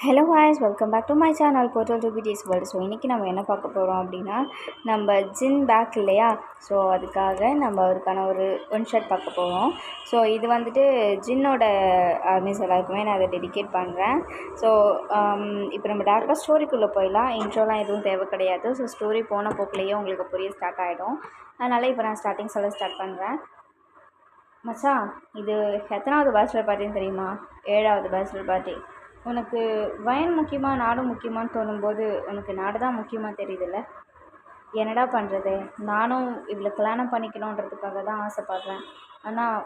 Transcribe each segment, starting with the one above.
Hello guys, welcome back to my channel portal to BTS world. So இன்றைக்கி நம்ம என்ன பார்க்க போகிறோம் அப்படின்னா, நம்ம ஜின் பேக் இல்லையா, ஸோ அதுக்காக நம்ம அவருக்கான ஒரு ஒன் ஷர்ட் பார்க்க போகிறோம். ஸோ இது வந்துட்டு ஜின்னோட ஆர்மிஸ் எல்லாருக்குமே நான் அதை டெடிகேட் பண்ணுறேன். ஸோ இப்போ நம்ம டேரக்டாக ஸ்டோரிக்குள்ளே போயிடலாம். இன்ட்ரோலாம் எதுவும் தேவை கிடையாது. ஸோ ஸ்டோரி போன போக்குலேயே உங்களுக்கு புரிய ஸ்டார்ட் ஆகிடும். அதனால் இப்போ நான் ஸ்டார்டிங் சொல்ல ஸ்டார்ட் பண்ணுறேன். மச்சான், இது எத்தனாவது பேச்சுலர் பார்ட்டின்னு தெரியுமா? 7வது பேச்சுலர் பார்ட்டி. உனக்கு வயன் முக்கியமாக நாடு முக்கியமானு தோணும்போது உனக்கு நாடு தான் முக்கியமாக தெரியுதுல்ல. என்னடா பண்ணுறது, நானும் இவ்வளோ கல்யாணம் பண்ணிக்கணுன்றதுக்காக தான் ஆசைப்பட்றேன். ஆனால்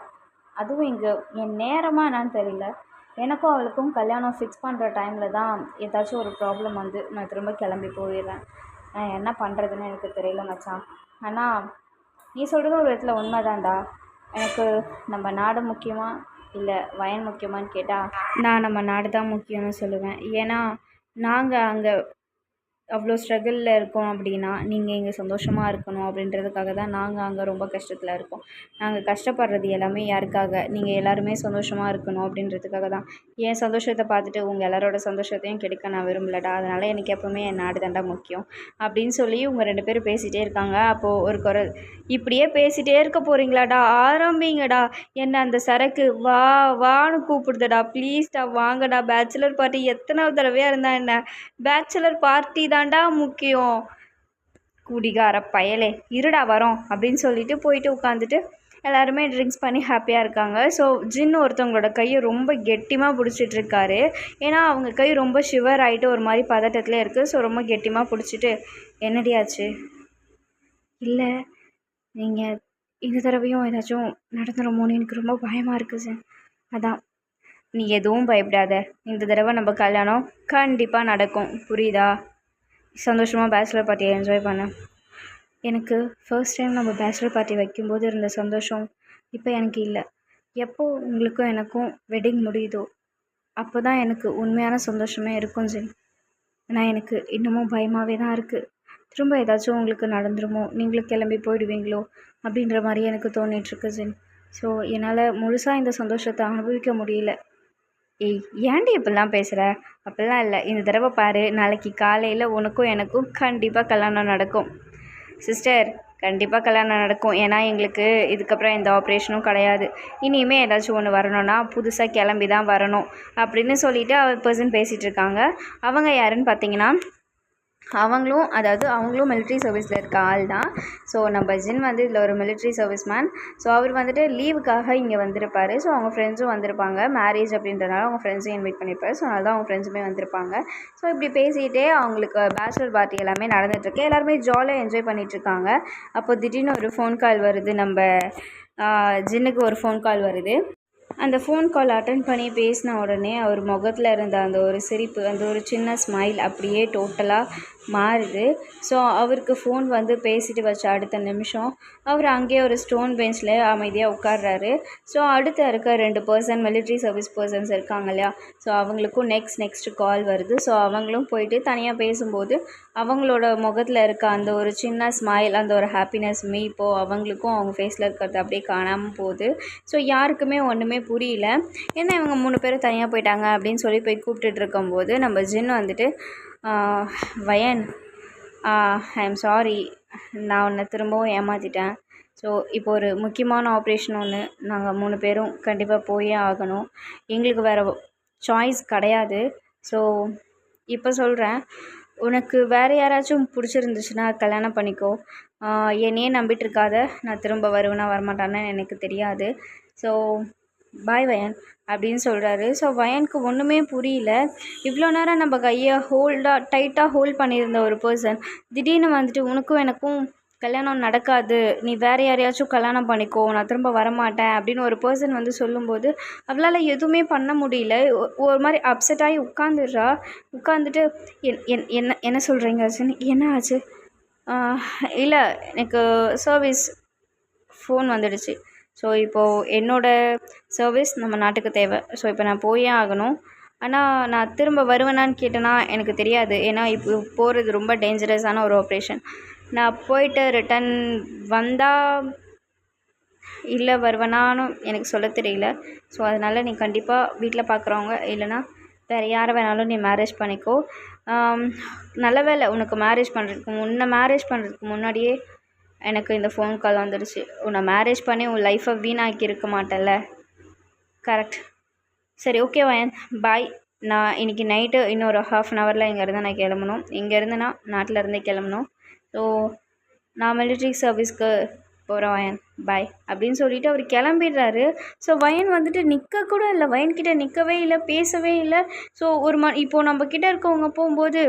அதுவும் இங்கே என் நேரமாக என்னான்னு தெரியல. எனக்கும் அவளுக்கும் கல்யாணம் ஃபிக்ஸ் பண்ணுற டைமில் தான் ஏதாச்சும் ஒரு ப்ராப்ளம் வந்து நான் திரும்ப கிளம்பி போயிடுறேன். நான் என்ன பண்ணுறதுன்னு எனக்கு தெரியல மச்சான். ஆனால் நீ சொல்கிறது ஒரு விதத்தில் உண்மைதான்டா. எனக்கு நம்ம நாடு முக்கியமாக இல்லை வயன் முக்கியமானு கேட்டால் நான் நம்ம நாடு தான் முக்கியம்னு சொல்லுவேன். ஏன்னா நாங்கள் அங்கே அவ்வளோ ஸ்ட்ரகிளில் இருக்கோம் அப்படின்னா நீங்கள் இங்கே சந்தோஷமாக இருக்கணும் அப்படின்றதுக்காக தான் நாங்கள் அங்கே ரொம்ப கஷ்டத்தில் இருக்கோம். நாங்கள் கஷ்டப்படுறது எல்லாமே யாருக்காக? நீங்கள் எல்லாருமே சந்தோஷமாக இருக்கணும் அப்படின்றதுக்காக தான். என் சந்தோஷத்தை பார்த்துட்டு உங்கள் எல்லாரோட சந்தோஷத்தையும் கெடுக்க நான் விரும்பலடா. அதனால் எனக்கு எப்போவுமே என் நாடு தாண்டா முக்கியம் அப்படின்னு சொல்லி இவங்க 2 பேரும் பேசிகிட்டே இருக்காங்க. அப்போது ஒரு குரல், இப்படியே பேசிகிட்டே இருக்க போகிறீங்களாடா, ஆரம்பிங்கடா. என்ன அந்த சரக்கு வா வான்னு கூப்பிடுதடா, ப்ளீஸ்டா வாங்கடா. பேச்சுலர் பார்ட்டி எத்தனாவது தடவையாக இருந்தால் என்ன, பேச்சுலர் பார்ட்டி தாண்டா முக்கியம். குடிகார பயலே, இருடா வரோம் அப்படின்னு சொல்லிட்டு போயிட்டு உட்காந்துட்டு எல்லாருமே ட்ரிங்க்ஸ் பண்ணி ஹாப்பியாக இருக்காங்க. ஸோ ஜின்னு ஒருத்தவங்களோட கையை ரொம்ப கெட்டிமாக பிடிச்சிட்டு இருக்காரு. ஏன்னா அவங்க கை ரொம்ப ஷிவர் ஆகிட்டு ஒரு மாதிரி பதட்டத்துலேயே இருக்குது. ஸோ ரொம்ப கெட்டிமாக பிடிச்சிட்டு, என்னடியாச்சு? இல்லை, நீங்கள் இந்த தடவையும் ஏதாச்சும் நடந்துருமோன்னு எனக்கு ரொம்ப பயமாக இருக்குது சார். அதான். நீ எதுவும் பயப்படாத, இந்த தடவை நம்ம கல்யாணம் கண்டிப்பாக நடக்கும், புரியுதா? சந்தோஷமாக பேச்சுலர் பார்ட்டியை என்ஜாய் பண்ண. எனக்கு ஃபர்ஸ்ட் டைம் நம்ம பேச்சுலர் பார்ட்டி வைக்கும்போது இருந்த சந்தோஷம் இப்போ எனக்கு இல்லை. எப்போ உங்களுக்கும் எனக்கும் வெட்டிங் முடியுதோ அப்போ தான் எனக்கு உண்மையான சந்தோஷமே இருக்கும் ஜின். ஆனால் எனக்கு இன்னமும் பயமாகவே தான் இருக்குது. திரும்ப ஏதாச்சும் உங்களுக்கு நடந்துருமோ, நீங்களும் கிளம்பி போயிடுவீங்களோ அப்படின்ற மாதிரி எனக்கு தோணிகிட்ருக்கு ஜின். ஸோ என்னால் முழுசாக இந்த சந்தோஷத்தை அனுபவிக்க முடியல. ஏய், ஏன்டி இப்படிலாம் பேசுகிற? அப்படிலாம் இல்லை. இந்த தடவை பாரு, நாளைக்கு காலையில் உனக்கும் எனக்கும் கண்டிப்பாக கல்யாணம் நடக்கும் சிஸ்டர். கண்டிப்பாக கல்யாணம் நடக்கும். ஏன்னா எங்களுக்கு இதுக்கப்புறம் எந்த ஆப்ரேஷனும் கிடையாது. இனிமேல் ஏதாச்சும் ஒன்று வரணும்னா புதுசாக கிளம்பி தான் வரணும் அப்படின்னு சொல்லிவிட்டு அவர் பர்சன் பேசிகிட்டு இருக்காங்க. அவங்க யாருன்னு பார்த்தீங்கன்னா, அவங்களும் மிலிட்ரி சர்வீஸில் இருக்க ஆள் தான். ஸோ நம்ம ஜின் வந்து இதில் ஒரு மிலிட்ரி சர்வீஸ் மேன். ஸோ அவர் வந்துட்டு லீவுக்காக இங்கே வந்திருப்பார். ஸோ அவங்க ஃப்ரெண்ட்ஸும் வந்திருப்பாங்க. மேரேஜ் அப்படின்றதுனால அவங்க ஃப்ரெண்ட்ஸையும் இன்வைட் பண்ணியிருப்பாரு. ஸோ அதனால தான் அவங்க ஃப்ரெண்ட்ஸுமே வந்திருப்பாங்க. ஸோ இப்படி பேசிகிட்டே அவங்களுக்கு பேச்சுலர் பார்ட்டி எல்லாமே நடந்துகிட்ருக்கு. எல்லாருமே ஜாலியாக என்ஜாய் பண்ணிகிட்ருக்காங்க. அப்போ திடீர்னு ஒரு ஃபோன் கால் வருது. நம்ம ஜின்னுக்கு ஒரு ஃபோன் கால் வருது. அந்த ஃபோன் கால் அட்டன் பண்ணி பேசின உடனே அவர் முகத்தில் இருந்த அந்த ஒரு சிரிப்பு, அந்த ஒரு சின்ன ஸ்மைல் அப்படியே டோட்டலாக மாறுது. ஸோ அவருக்கு ஃபோன் வந்து பேசிட்டு வச்ச அடுத்த நிமிஷம் அவர் அங்கேயே ஒரு ஸ்டோன் பெஞ்சில் அமைதியாக உட்கார்றாரு. ஸோ அடுத்த இருக்க 2 பர்சன் மிலிட்ரி சர்வீஸ் பர்சன்ஸ் இருக்காங்க இல்லையா, ஸோ அவங்களுக்கும் நெக்ஸ்ட் கால் வருது. ஸோ அவங்களும் போயிட்டு தனியாக பேசும்போது அவங்களோட முகத்தில் இருக்க அந்த ஒரு சின்ன ஸ்மைல், அந்த ஒரு ஹாப்பினஸ் இப்போது அவங்களுக்கும் அவங்க ஃபேஸில் இருக்கிறது அப்படியே காணாமல் போகுது. ஸோ யாருக்குமே ஒன்றுமே புரியல. ஏன்னா இவங்க 3 பேரும் தனியாக போயிட்டாங்க அப்படின்னு சொல்லி போய் கூப்பிட்டுட்டு இருக்கும்போது நம்ம ஜின் வந்துட்டு, வயன், ஐ எம் சாரி, நான் உன்னை திரும்பவும் ஏமாற்றிட்டேன். ஸோ இப்போ ஒரு முக்கியமான ஆப்ரேஷன் ஒன்று நாங்கள் 3 பேரும் கண்டிப்பாக போயே ஆகணும். எங்களுக்கு வேறு சாய்ஸ் கிடையாது. ஸோ இப்போ சொல்கிறேன், உனக்கு வேறு யாராச்சும் பிடிச்சிருந்துச்சுன்னா கல்யாணம் பண்ணிக்கோ. என்னையே நம்பிட்டு இருக்காத. நான் திரும்ப வருவேனா வரமாட்டானு எனக்கு தெரியாது. ஸோ பாய் வயன் அப்படின்னு சொல்கிறாரு. ஸோ வயனுக்கு ஒன்றுமே புரியல. இவ்வளோ நேரம் நம்ம கையை டைட்டாக ஹோல்ட் பண்ணியிருந்த ஒரு பர்சன் திடீர்னு வந்துட்டு, உனக்கும் எனக்கும் கல்யாணம் நடக்காது, நீ வேறு யாரையாச்சும் கல்யாணம் பண்ணிக்கோ, நான் திரும்ப வரமாட்டேன் அப்படின்னு ஒரு பர்சன் வந்து சொல்லும்போது அவளால் எதுவுமே பண்ண முடியல. ஒரு மாதிரி அப்செட் ஆகி உட்காந்துட்டு என்ன சொல்கிறீங்க ஜின், என்ன ஆச்சு? இல்லை, எனக்கு சர்வீஸ் ஃபோன் வந்துடுச்சு. ஸோ இப்போது என்னோடய சர்வீஸ் நம்ம நாட்டுக்கு தேவை. ஸோ இப்போ நான் போயே ஆகணும். ஆனால் நான் திரும்ப வருவேனான்னு கேட்டேன்னா எனக்கு தெரியாது. ஏன்னா இப்போ போகிறது ரொம்ப டேஞ்சரஸான ஒரு ஆப்ரேஷன். நான் போயிட்டு ரிட்டன் வந்தால் இல்லை வருவேனான்னு எனக்கு சொல்ல தெரியல. ஸோ அதனால் நீ கண்டிப்பாக வீட்டில் பார்க்குறவங்க இல்லைனா வேறு யாரை வேணாலும் நீ மேரேஜ் பண்ணிக்கோ. நல்ல வேளை உனக்கு மேரேஜ் பண்ணுறதுக்கு முன்னாடியே எனக்கு இந்த ஃபோன் கால் வந்துடுச்சு. உன்னை மேரேஜ் பண்ணி உன் லைஃப்பை வீணாக்கி இருக்க மாட்டேன்ல. கரெக்ட். சரி, ஓகே வயன், பாய். நான் இன்றைக்கி நைட்டு இன்னொரு 1/2 ஹவரில் இங்கேருந்து நான் கிளம்பணும். இங்கேருந்து நான் நாட்டில் இருந்தே கிளம்பணும். ஸோ நான் மிலிட்ரி சர்வீஸ்க்கு போகிறேன் வயன், பாய் அப்படின்னு சொல்லிவிட்டு அவர் கிளம்பிடுறாரு. ஸோ வயன் வந்துட்டு நிற்க கூட இல்லை, வயன்கிட்ட நிற்கவே இல்லை, பேசவே இல்லை. ஸோ இப்போது நம்ம கிட்டே இருக்கவங்க போகும்போது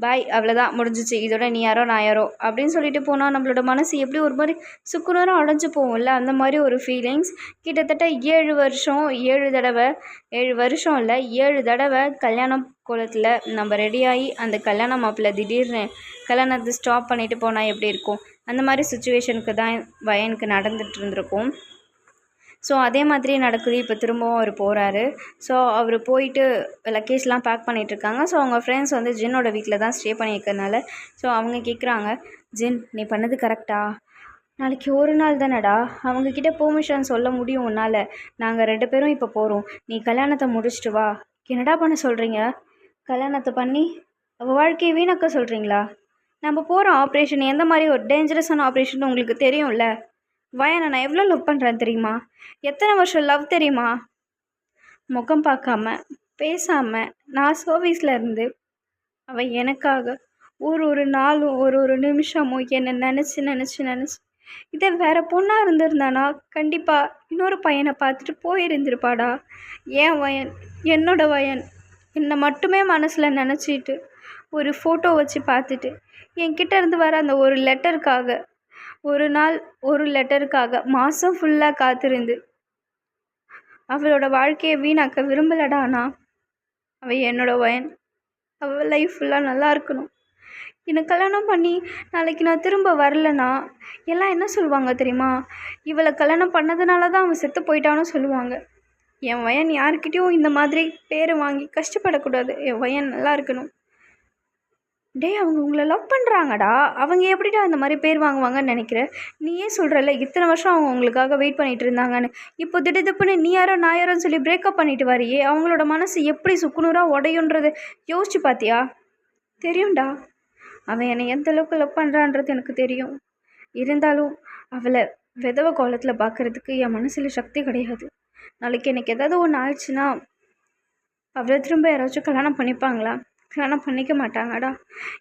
பாய், அவ்வளோதான், முடிஞ்சிச்சு, இதோட நீ யாரோ நான் யாரோ அப்படின்னு சொல்லிட்டு போனால் நம்மளோட மனசு எப்படி ஒரு மாதிரி சுக்குநூறாக அடைஞ்சு போகும்ல, அந்த மாதிரி ஒரு ஃபீலிங்ஸ். கிட்டத்தட்ட 7 வருஷம் 7 வருஷம் இல்லை, 7 தடவை கல்யாணம் கோலத்தில் நம்ம ரெடியாகி அந்த கல்யாண மாப்பிள்ளை திடீர்னு கல்யாணத்தை ஸ்டாப் பண்ணிவிட்டு போனால் எப்படி இருக்கும், அந்த மாதிரி சுச்சுவேஷனுக்கு தான் வயனுக்கு நடந்துகிட்டு இருந்திருக்கும். ஸோ அதே மாதிரி நடக்குது. இப்போ திரும்பவும் அவர் போகிறாரு. ஸோ அவர் போயிட்டு லக்கேஜ்லாம் பேக் பண்ணிகிட்ருக்காங்க. ஸோ அவங்க ஃப்ரெண்ட்ஸ் வந்து ஜின்னோட வீட்டில் தான் ஸ்டே பண்ணியிருக்கறனால ஸோ அவங்க கேட்குறாங்க, ஜின் நீ பண்ணது கரெக்டா? நாளைக்கு ஒரு நாள் தானடா, அவங்கக்கிட்ட பெர்மிஷன் சொல்ல முடியும் உன்னால். நாங்கள் 2 பேரும் இப்போ போகிறோம், நீ கல்யாணத்தை முடிச்சுட்டு வா. என்னடா பண்ண சொல்கிறீங்க? கல்யாணத்தை பண்ணி அவள் வாழ்க்கையை வீணாக்க சொல்கிறீங்களா? நம்ம போகிற ஆப்ரேஷன் எந்த மாதிரி ஒரு டேஞ்சரஸான ஆப்ரேஷன் உங்களுக்கு தெரியும்ல. வயனை நான் எவ்வளோ லவ் பண்ணுறேன் தெரியுமா? எத்தனை வருஷம் லவ் தெரியுமா? முகம் பார்க்காம பேசாமல் நான் சர்வீஸில் இருந்து அவள் எனக்காக ஒரு நாளும் ஒரு நிமிஷமும் என்னை நினச்சி இதே வேறு பொண்ணாக இருந்திருந்தானா கண்டிப்பாக இன்னொரு பையனை பார்த்துட்டு போயிருந்திருப்பாடா. ஏன் வயன், என்னோட வயன் என்னை மட்டுமே மனசில் நினச்சிட்டு ஒரு ஃபோட்டோ வச்சு பார்த்துட்டு என்கிட்ட இருந்து வர அந்த ஒரு லெட்டருக்காக ஒரு நாள் ஒரு லெட்டருக்காக மாதம் ஃபுல்லாக காத்திருந்து அவளோட வாழ்க்கையை வீணாக்க விரும்பலடானா. அவள் என்னோட வயன், அவள் லைஃப் ஃபுல்லாக நல்லா இருக்கணும். என்னை கல்யாணம் பண்ணி நாளைக்கு நான் திரும்ப வரலனா எல்லாம் என்ன சொல்லுவாங்க தெரியுமா? இவளை கல்யாணம் பண்ணதுனால தான் அவன் செத்து போயிட்டான்னு சொல்லுவாங்க. என் வயன் யாருக்கிட்டேயும் இந்த மாதிரி பேரை வாங்கி கஷ்டப்படக்கூடாது. என் வயன் நல்லா இருக்கணும். டேய், அவங்க உங்களை லவ் பண்ணுறாங்கடா, அவங்க எப்படிடா இந்த மாதிரி பேர் வாங்குவாங்கன்னு நினைக்கிறேன்? நீயே சொல்கிறல்ல இத்தனை வருஷம் அவங்க உங்களுக்காக வெயிட் பண்ணிகிட்டு இருந்தாங்கன்னு. இப்போ திடீர்னு நீ யாரோ நான் யாரோன்னு சொல்லி பிரேக்கப் பண்ணிட்டு வரையே, அவங்களோட மனசு எப்படி சுக்குநூறாக உடையுன்றதை யோசிச்சு பார்த்தியா? தெரியும்டா, அவன் என்னை எந்த அளவுக்கு லவ் பண்ணுறான்றது எனக்கு தெரியும். இருந்தாலும் அவளை விதவை கோலத்தில் பார்க்குறதுக்கு என் மனசில் சக்தி கிடையாது. நாளைக்கு எனக்கு ஏதாவது ஒன்று ஆயிடுச்சுன்னா அவளை திரும்ப யாராச்சும் கல்யாணம் பண்ணிப்பாங்களா? கல்யாணம் பண்ணிக்க மாட்டாங்கடா.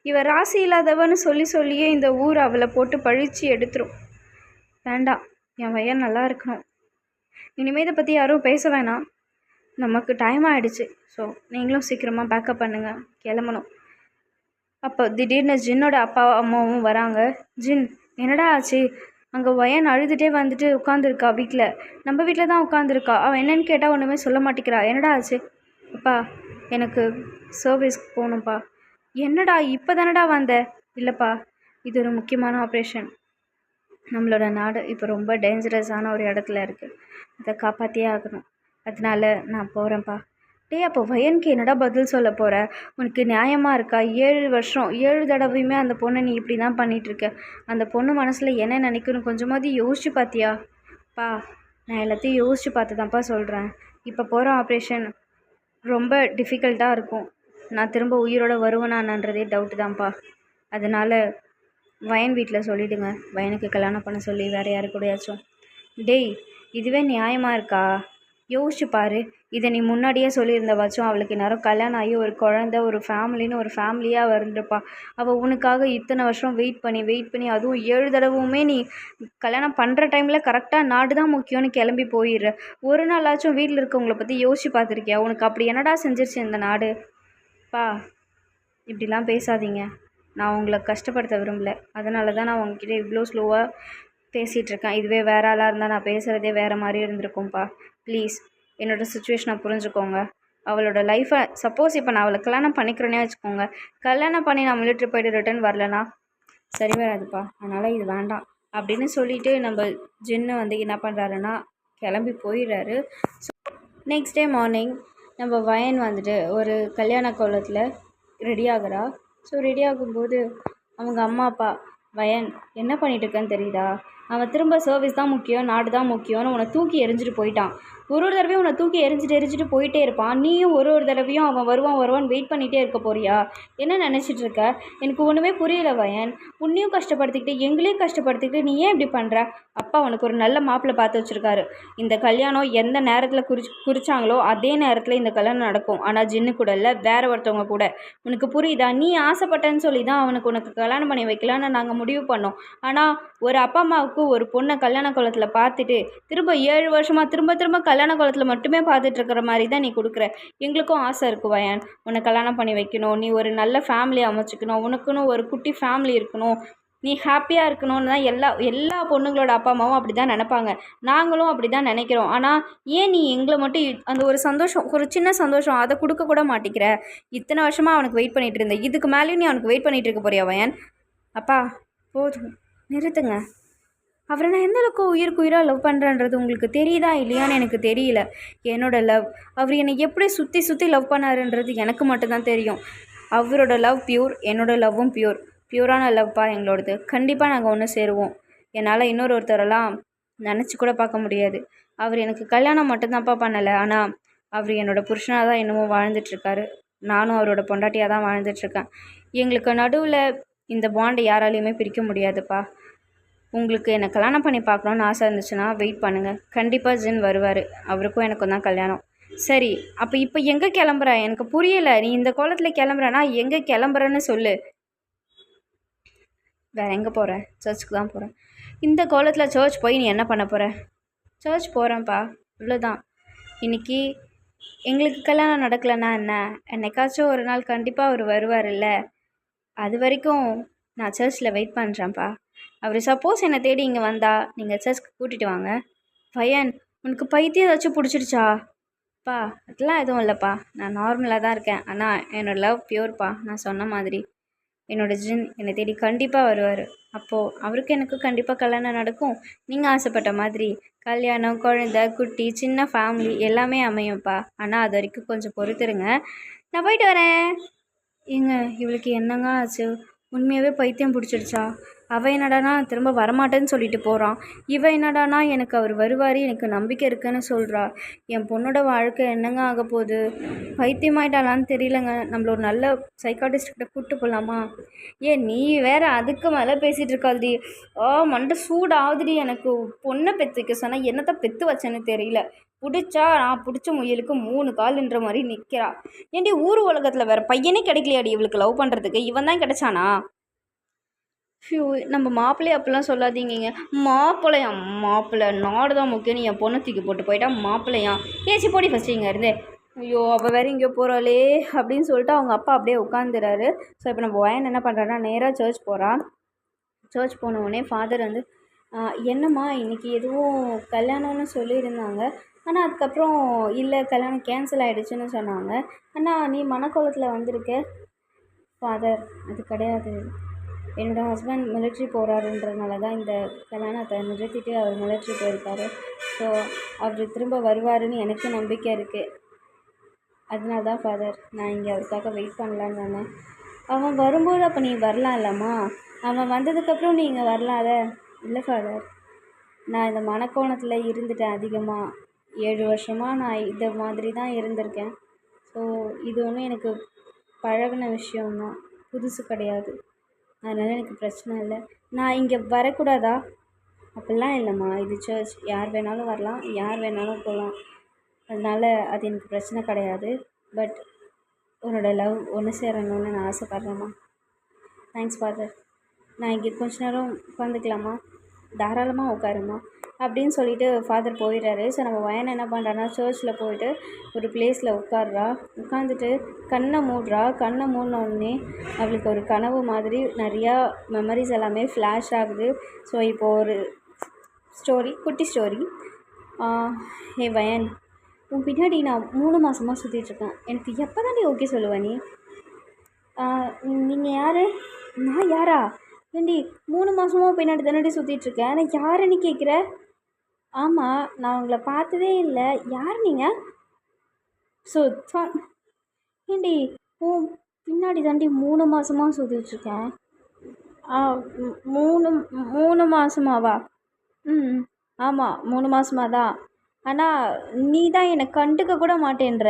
இவள் ராசி இல்லாதவன்னு சொல்லியே இந்த ஊர் அவளை போட்டு பழிச்சு எடுத்துரும். வேண்டாம், என் வயன் நல்லா இருக்கணும். இனிமேல் இதை பற்றி யாரும் பேச வேணாம். நமக்கு டைம் ஆகிடுச்சு. ஸோ நீங்களும் சீக்கிரமாக பேக்கப் பண்ணுங்கள், கிளம்பணும். அப்போ திடீர்னு ஜின்னோட அப்பா அம்மாவும் வராங்க. ஜின், என்னடா ஆச்சு? அங்கே வயன் அழுதுகிட்டே வந்துட்டு உட்காந்துருக்கா வீட்டில். நம்ம வீட்டில் தான் உட்காந்துருக்கா. அவன் என்னன்னு கேட்டால் ஒன்றுமே சொல்ல மாட்டேங்கிறா. என்னடா ஆச்சு? அப்பா, எனக்கு சர்வீஸ்க்கு போகணும்ப்பா. என்னடா இப்போ தானடா வந்த? இல்லைப்பா, இது ஒரு முக்கியமான ஆப்ரேஷன். நம்மளோட நாடு இப்போ ரொம்ப டேஞ்சரஸான ஒரு இடத்துல இருக்குது, அதை காப்பாற்றியே ஆகணும். அதனால நான் போகிறேன்ப்பா. டேய், அப்போ வயனுக்கு என்னடா பதில் சொல்ல போகிற? உனக்கு நியாயமாக இருக்கா? 7 வருஷம் 7 தடவையுமே அந்த பொண்ணை நீ இப்படி தான் பண்ணிகிட்ருக்க. அந்த பொண்ணு மனசில் என்ன நினைக்கணும் கொஞ்சமாவது யோசிச்சு பார்த்தியா? பா, நான் எல்லாத்தையும் யோசிச்சு பார்த்து தான்ப்பா சொல்கிறேன். இப்போ போகிற ஆப்ரேஷன் ரொம்ப டிஃபிகல்ட்டாக இருக்கும். நான் திரும்ப உயிரோடு வருவேனான்றதே டவுட்டு தான்ப்பா. அதனால் வயன் வீட்டில் சொல்லிவிடுங்க, வயனுக்கு கல்யாணம் பண்ண சொல்லி வேறு யாரு கூடயாச்சும். டேய், இதுவே நியாயமாக இருக்கா? யோசிச்சு பாரு. இதை நீ முன்னாடியே சொல்லியிருந்தவாச்சும் அவளுக்கு நேரம் கல்யாணம் ஆகி ஒரு குழந்த, ஒரு ஃபேமிலின்னு ஒரு ஃபேமிலியாக வந்துருப்பா. அவள் உனக்காக இத்தனை வருஷம் வெயிட் பண்ணி அதுவும் 7 தடவுமே நீ கல்யாணம் பண்ணுற டைமில் கரெக்டாக நாடு தான் முக்கியம்னு கிளம்பி போயிடுற. ஒரு நாளாச்சும் வீட்டில் இருக்கவங்கள பற்றி யோசிச்சு பார்த்துருக்கியா? உனக்கு அப்படி என்னடா செஞ்சிருச்சு இந்த நாடு? பா, இப்படிலாம் பேசாதீங்க. நான் உங்களை கஷ்டப்படுத்த விரும்பல. அதனால தான் நான் உங்ககிட்ட இவ்வளோ ஸ்லோவாக பேசிகிட்ருக்கேன். இதுவே வேறு ஆளாக இருந்தால் நான் பேசுகிறதே வேறு மாதிரி இருந்திருக்கும்ப்பா. ப்ளீஸ் என்னோடய சுச்சுவேஷனை புரிஞ்சுக்கோங்க. அவளோட லைஃப்பை சப்போஸ் இப்போ நான் அவளை கல்யாணம் பண்ணிக்கிறேன்னே வச்சுக்கோங்க, கல்யாணம் பண்ணி நான் மிலிட்ரி போய்ட்டு ரிட்டர்ன் வரலனா சரி வராதுப்பா. அதனால் இது வேண்டாம் அப்படின்னு சொல்லிவிட்டு நம்ம ஜின்னு வந்து என்ன பண்ணுறாருன்னா கிளம்பி போயிடுறாரு. ஸோ நெக்ஸ்ட் டே மார்னிங் நம்ம வயன் வந்துட்டு ஒரு கல்யாண கோலத்தில் ரெடி ஆகுறா. ஸோ ரெடி ஆகும்போது அவங்க அம்மா அப்பா, வயன் என்ன பண்ணிகிட்ருக்கேன்னு தெரியுதா? அவன் திரும்ப சர்வீஸ் தான் முக்கியம், நாடு தான் முக்கியம்னு உன்னை தூக்கி எறிஞ்சிட்டு போயிட்டான். ஒரு தடவையும் உன்னை தூக்கி எறிஞ்சிட்டு போயிட்டே இருப்பான். நீயும் ஒரு தடவையும் அவன் வருவான்னு வெயிட் பண்ணிகிட்டே இருக்க போறியா? என்ன நினச்சிட்டு இருக்க? எனக்கு ஒன்றுமே புரியல வயன். உன்னையும் கஷ்டப்படுத்திக்கிட்டு எங்களையும் கஷ்டப்படுத்திக்கிட்டு நீ ஏன் இப்படி பண்ணுற? அப்பா உனக்கு ஒரு நல்ல மாப்பிள்ளை பார்த்து வச்சுருக்காரு. இந்த கல்யாணம் எந்த நேரத்தில் குறிச்சாங்களோ அதே நேரத்தில் இந்த கல்யாணம் நடக்கும். ஆனால் ஜின்னு கூட இல்லை, வேற ஒருத்தவங்க கூட. உனக்கு புரியுதா? நீ ஆசைப்பட்டேன்னு சொல்லி தான் உனக்கு கல்யாணம் பண்ணி வைக்கலான்னு நாங்கள் முடிவு பண்ணோம். ஆனால் ஒரு அப்பா அம்மாவுக்கு ஒரு பொண்ணை கல்யாண குளத்தில் பார்த்துட்டு திரும்ப 7 வருஷமாக திரும்ப கல்யாண குளத்தில் மட்டுமே பார்த்துட்டு இருக்கிற மாதிரி தான் நீ கொடுக்குற. எங்களுக்கும் ஆசை இருக்குது வயன், உன்னை கல்யாணம் பண்ணி வைக்கணும், நீ ஒரு நல்ல ஃபேமிலி அமைச்சிக்கணும், உனக்குன்னு ஒரு குட்டி ஃபேமிலி இருக்கணும், நீ ஹாப்பியாக இருக்கணும்னு தான் எல்லா பொண்ணுங்களோட அப்பா அம்மாவும் அப்படி தான் நினைப்பாங்க. நாங்களும் அப்படி தான் நினைக்கிறோம். ஆனால் ஏன் நீ எங்களை மட்டும் அந்த ஒரு சந்தோஷம், ஒரு சின்ன சந்தோஷம் அதை கொடுக்க கூட மாட்டேங்கிற? இத்தனை வருஷமாக அவனுக்கு வெயிட் பண்ணிகிட்டு இருந்தேன், இதுக்கு மேலேயும் நீ அவனுக்கு வெயிட் பண்ணிகிட்டு இருக்க போறியா வயன்? அப்பா போதும், நிறுத்துங்க. அவரை நான் எந்த அளவுக்கு உயிருக்கு உயிராக லவ் பண்ணுறேன்றது உங்களுக்கு தெரியுதா இல்லையான்னு எனக்கு தெரியல. என்னோட லவ், அவர் என்னை எப்படி சுற்றி லவ் பண்ணாருன்றது எனக்கு மட்டும்தான் தெரியும். அவரோட லவ் பியூர், என்னோடய லவ்வும் பியூரான லவ்ப்பா எங்களோடது. கண்டிப்பாக நாங்கள் ஒன்று சேருவோம். என்னால் ஒருத்தரெல்லாம் நினச்சி கூட பார்க்க முடியாது. அவர் எனக்கு கல்யாணம் மட்டும்தான்ப்பா பண்ணலை, ஆனால் அவர் என்னோடய புருஷனாக தான் இன்னமும் வாழ்ந்துட்டுருக்காரு. நானும் அவரோட பொண்டாட்டியாக தான் வாழ்ந்துட்டுருக்கேன். எங்களுக்கு நடுவில் இந்த பாண்டை யாராலையுமே பிரிக்க முடியாதுப்பா. உங்களுக்கு என்னை கல்யாணம் பண்ணி பார்க்கணுன்னு ஆசை இருந்துச்சுன்னா வெயிட் பண்ணுங்கள். கண்டிப்பாக ஜின் வருவார். அவருக்கும் எனக்கும் தான் கல்யாணம். சரி, அப்போ இப்போ எங்கே கிளம்புற? எனக்கு புரியலை. நீ இந்த கோலத்தில் கிளம்புறனா எங்கே கிளம்புறன்னு சொல்லு. வேறு எங்கே போகிறேன்? சர்ச்சுக்கு தான் போகிறேன். இந்த கோலத்தில் சர்ச் போய் நீ என்ன பண்ண போகிற? சர்ச் போகிறேன்ப்பா, இவ்வளோதான். இன்றைக்கி எங்களுக்கு கல்யாணம் நடக்கலைன்னா என்ன, என்னைக்காச்சும் ஒரு நாள் கண்டிப்பாக அவர் வருவார் இல்லை? அது வரைக்கும் நான் சர்ச்சில் வெயிட் பண்ணுறேன்ப்பா. அவர் சப்போஸ் என்னை தேடி இங்கே வந்தால் நீங்கள் சர்ச்சுக்கு கூட்டிகிட்டு வாங்க. பையன், உனக்கு பைத்தியம் ஏதாச்சும் பிடிச்சிடுச்சா? பா அதெல்லாம் எதுவும் இல்லைப்பா, நான் நார்மலாக தான் இருக்கேன். ஆனால் என்னோடய லவ் பியூர்ப்பா. நான் சொன்ன மாதிரி என்னோடய ஜின் என்னை தேடி கண்டிப்பாக வருவார். அப்போது அவருக்கு எனக்கு கண்டிப்பாக கல்யாணம் நடக்கும். நீங்கள் ஆசைப்பட்ட மாதிரி கல்யாணம், குழந்தை, குட்டி, சின்ன ஃபேமிலி எல்லாமே அமையும்ப்பா. ஆனால் அது வரைக்கும் கொஞ்சம் பொறுத்துருங்க. நான் போயிட்டு வரேன். ஏங்க இவளுக்கு என்னங்க ஆச்சு? உண்மையாகவே பைத்தியம் பிடிச்சிடுச்சா? அவள் என்னடானா திரும்ப வரமாட்டேன்னு சொல்லிட்டு போகிறான். இவன் என்னடானா எனக்கு அவர் வருவார், எனக்கு நம்பிக்கை இருக்குன்னு சொல்கிறா. என் பொண்ணோட வாழ்க்கை என்னங்க ஆக போகுது? பைத்தியமாயிட்டாலான்னு தெரியலங்க. நம்மள ஒரு நல்ல சைக்காட்டிஸ்ட்கிட்ட கூப்பிட்டு போகலாமா? ஏன் நீ வேற அதுக்கு மேலே பேசிகிட்டு இருக்காது. மண்டை சூடாகுதுடி. எனக்கு பொண்ணை பெற்று வைக்க சொன்னால் என்னத்தை பெற்று வச்சேன்னு தெரியல. பிடிச்சா நான் பிடிச்ச முயலுக்கு 3 கால்ன்ற மாதிரி நிற்கிறா. ஏன்டி ஊர் உலகத்தில் வேறு பையனே கிடைக்கலையாடி இவளுக்கு லவ் பண்ணுறதுக்கு? இவன் தான் கிடைச்சானா? நம்ம மாப்பிள்ளையை அப்படிலாம் சொல்லாதீங்க. மாப்பிள்ளை நாடு தான் முக்கியம். நீ என் பொண்ணை தூக்கி போட்டு போயிட்டா மாப்பிள்ளையா? ஏச்சி போடி ஃபஸ்ட்டு இங்கே இருந்து. ஐயோ அவள் வேறு இங்கே போகிறாளே அப்படின்னு சொல்லிட்டு அவங்க அப்பா அப்படியே உட்காந்துறாரு. ஸோ இப்போ நம்ம வயன் என்ன பண்ணுறான்னா நேராக சர்ச் போகிறான். சர்ச் போனவுடனே ஃபாதர் வந்து என்னம்மா இன்றைக்கி எதுவும் கல்யாணம்னு சொல்லியிருந்தாங்க, ஆனால் அதுக்கப்புறம் இல்லை கல்யாணம் கேன்சல் ஆகிடுச்சுன்னு சொன்னாங்க. ஆனால் நீ மனக்கோலத்தில் வந்திருக்க. ஃபாதர் அது கிடையாது, என்னோடய ஹஸ்பண்ட் மிலிட்ரி போகிறாருன்றதுனால தான் இந்த கல்யாணத்தை நிறுத்திட்டு அவர் மிலிட்ரி போயிருக்காரு. ஸோ அவர் திரும்ப வருவாருன்னு எனக்கு நம்பிக்கை இருக்குது. அதனால தான் ஃபாதர் நான் இங்கே அவருக்காக வெயிட் பண்ணலான்னு வந்தேன். அவன் வரும்போது அப்போ நீ வரலாம் இல்லைம்மா? அவன் வந்ததுக்கப்புறம் நீ இங்கே வரலாத? இல்லை ஃபாதர், நான் இந்த மனக்கோணத்தில் இருந்துட்டேன் அதிகமாக. 7 வருஷமாக நான் இதை மாதிரி தான் இருந்திருக்கேன். ஸோ இது ஒன்றும் எனக்கு பழகின விஷயம்தான், புதுசு கிடையாது. அதனால் எனக்கு பிரச்சனை இல்லை. நான் இங்கே வரக்கூடாதா? அப்படிலாம் இல்லைம்மா, இது சர்ச், யார் வேணாலும் வரலாம், யார் வேணாலும் போகலாம். அதனால் அது எனக்கு பிரச்சனை கிடையாது. பட் உன்னோட லவ் ஒன்று சேரணும்னு நான் ஆசைப்பட்றேம்மா. Thanks father. நான் இங்கே கொஞ்ச நேரம் உட்காந்துக்கலாமா? தாராளமாக உட்காருமா அப்படின்னு சொல்லிட்டு ஃபாதர் போயிடுறாரு. ஸோ நம்ம வயன் என்ன பண்ணுறான்னா சர்ச்சில் போயிட்டு ஒரு பிளேஸில் உட்காந்துட்டு கண்ணை மூடினோடனே அவளுக்கு ஒரு கனவு மாதிரி நிறையா மெமரிஸ் எல்லாமே ஃப்ளாஷ் ஆகுது. ஸோ இப்போது ஒரு குட்டி ஸ்டோரி. ஹே வயன், உன் பின்னாடி நான் 3 மாதமாக சுற்றிட்டுருக்கேன். எனக்கு எப்போ தாண்டி ஓகே சொல்லுவ நீ? நீங்கள் யார்? நான் யாரா? ஏண்டி 3 மாதமாக பின்னாடி தானடி சுற்றிட்டுருக்கேன், நான் யாருன்னு கேட்குற? ஆமாம், நான் உங்களை பார்த்ததே இல்லை. யார் நீங்கள்? ஏண்டி உன் பின்னாடி தாண்டி 3 மாதமாக சுற்றிட்டுருக்கேன். 3 மாதமாவா? ம். ஆமாம், 3 மாசமா தான். ஆனால் நீ தான் என்னை கண்டுக்க கூட மாட்டேன்ற.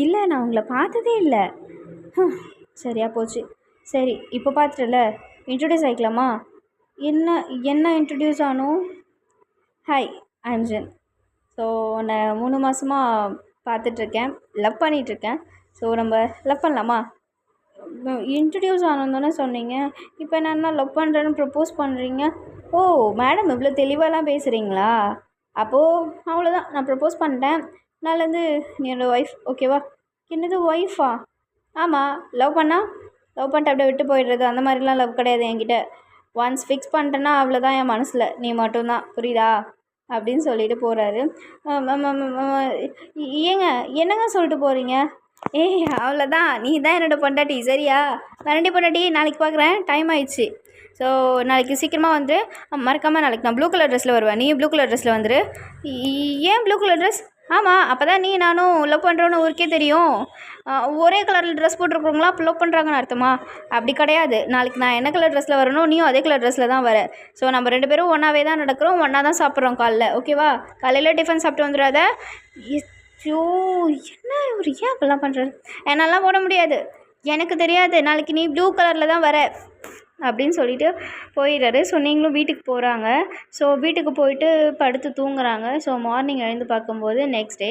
இல்லை, நான் உங்களை பார்த்ததே இல்லை. சரியா போச்சு. சரி, இப்போ பார்த்துட்டல, இன்ட்ரடியூஸ் ஆகிக்கலாமா? என்ன என்ன இன்ட்ரடியூஸ் ஆகணும்? Hi, I am Jen. So உன்னை 3 மாதமா பார்த்துட்ருக்கேன், லவ் பண்ணிகிட்ருக்கேன். ஸோ நம்ம லவ் பண்ணலாமா? இன்ட்ரடியூஸ் ஆனோன்னு சொன்னீங்க, இப்போ என்னென்னா லவ் பண்ணுறேன்னு ப்ரப்போஸ் பண்ணுறீங்க. ஓ மேடம், இவ்வளோ தெளிவாலாம் பேசுகிறீங்களா? அப்போது அவ்வளோதான், நான் ப்ரப்போஸ் பண்ணிட்டேன். நான்லேருந்து நீ என்னோடய ஒய்ஃப், ஓகேவா? என்னது ஒய்ஃபா? ஆமாம், லவ் பண்ணிட்டு அப்படியே விட்டு போயிடுறது அந்த மாதிரிலாம் லவ் கிடையாது என்கிட்ட. ஒன்ஸ் ஃபிக்ஸ் பண்ணிட்டேன்னா அவ்வளோதான், என் மனசில் நீ மட்டும்தான், புரியுதா? அப்படின்னு சொல்லிட்டு போகிறாரு. ஏங்க, என்னங்க சொல்லிட்டு போகிறீங்க? ஏய் அவ்வளோதான், நீ தான் என்னோடய பொண்டாட்டி, சரியா? வேறண்டி பொண்டாட்டி, நாளைக்கு பார்க்குறேன், டைம் ஆயிடுச்சு. ஸோ நாளைக்கு சீக்கிரமாக வந்து மறக்காமல் நாளைக்கு நான் ப்ளூ கலர் ட்ரெஸ்ஸில் வருவேன், நீ ப்ளூ கலர் ட்ரெஸ்ஸில் வந்துரு. ஏன் ப்ளூ கலர் ட்ரெஸ்? ஆமாம், அப்போ தான் நீ நானும் லவ் பண்ணுறோன்னு ஊருக்கே தெரியும். ஒரே கலரில் ட்ரெஸ் போட்டிருக்கிறவங்களா அப்போ லவ் பண்ணுறாங்கன்னு அர்த்தமா? அப்படி கிடையாது. நாளைக்கு நான் என்ன கலர் ட்ரெஸ்ஸில் வரணும், நீயும் அதே கலர் ட்ரெஸ்ஸில் தான் வர. ஸோ நம்ம 2 பேரும் ஒன்றாவே தான் நடக்கிறோம், ஒன்றா தான் சாப்பிட்றோம் காலைல, ஓகேவா? காலையில் டிஃபன் சாப்பிட்டு வந்துடாத. ஐயோ, என்ன இவர் ஏன் அப்போல்லாம் பண்ணுறாரு? என்னாலாம் போட முடியாது, எனக்கு தெரியாது. நாளைக்கு நீ ப்ளூ கலரில் தான் வர அப்படின்னு சொல்லிட்டு போயிடுறாரு. ஸோ நீங்களும் வீட்டுக்கு போகிறாங்க. ஸோ வீட்டுக்கு போயிட்டு படுத்து தூங்குறாங்க. ஸோ மார்னிங் எழுந்து பார்க்கும்போது நெக்ஸ்ட் டே.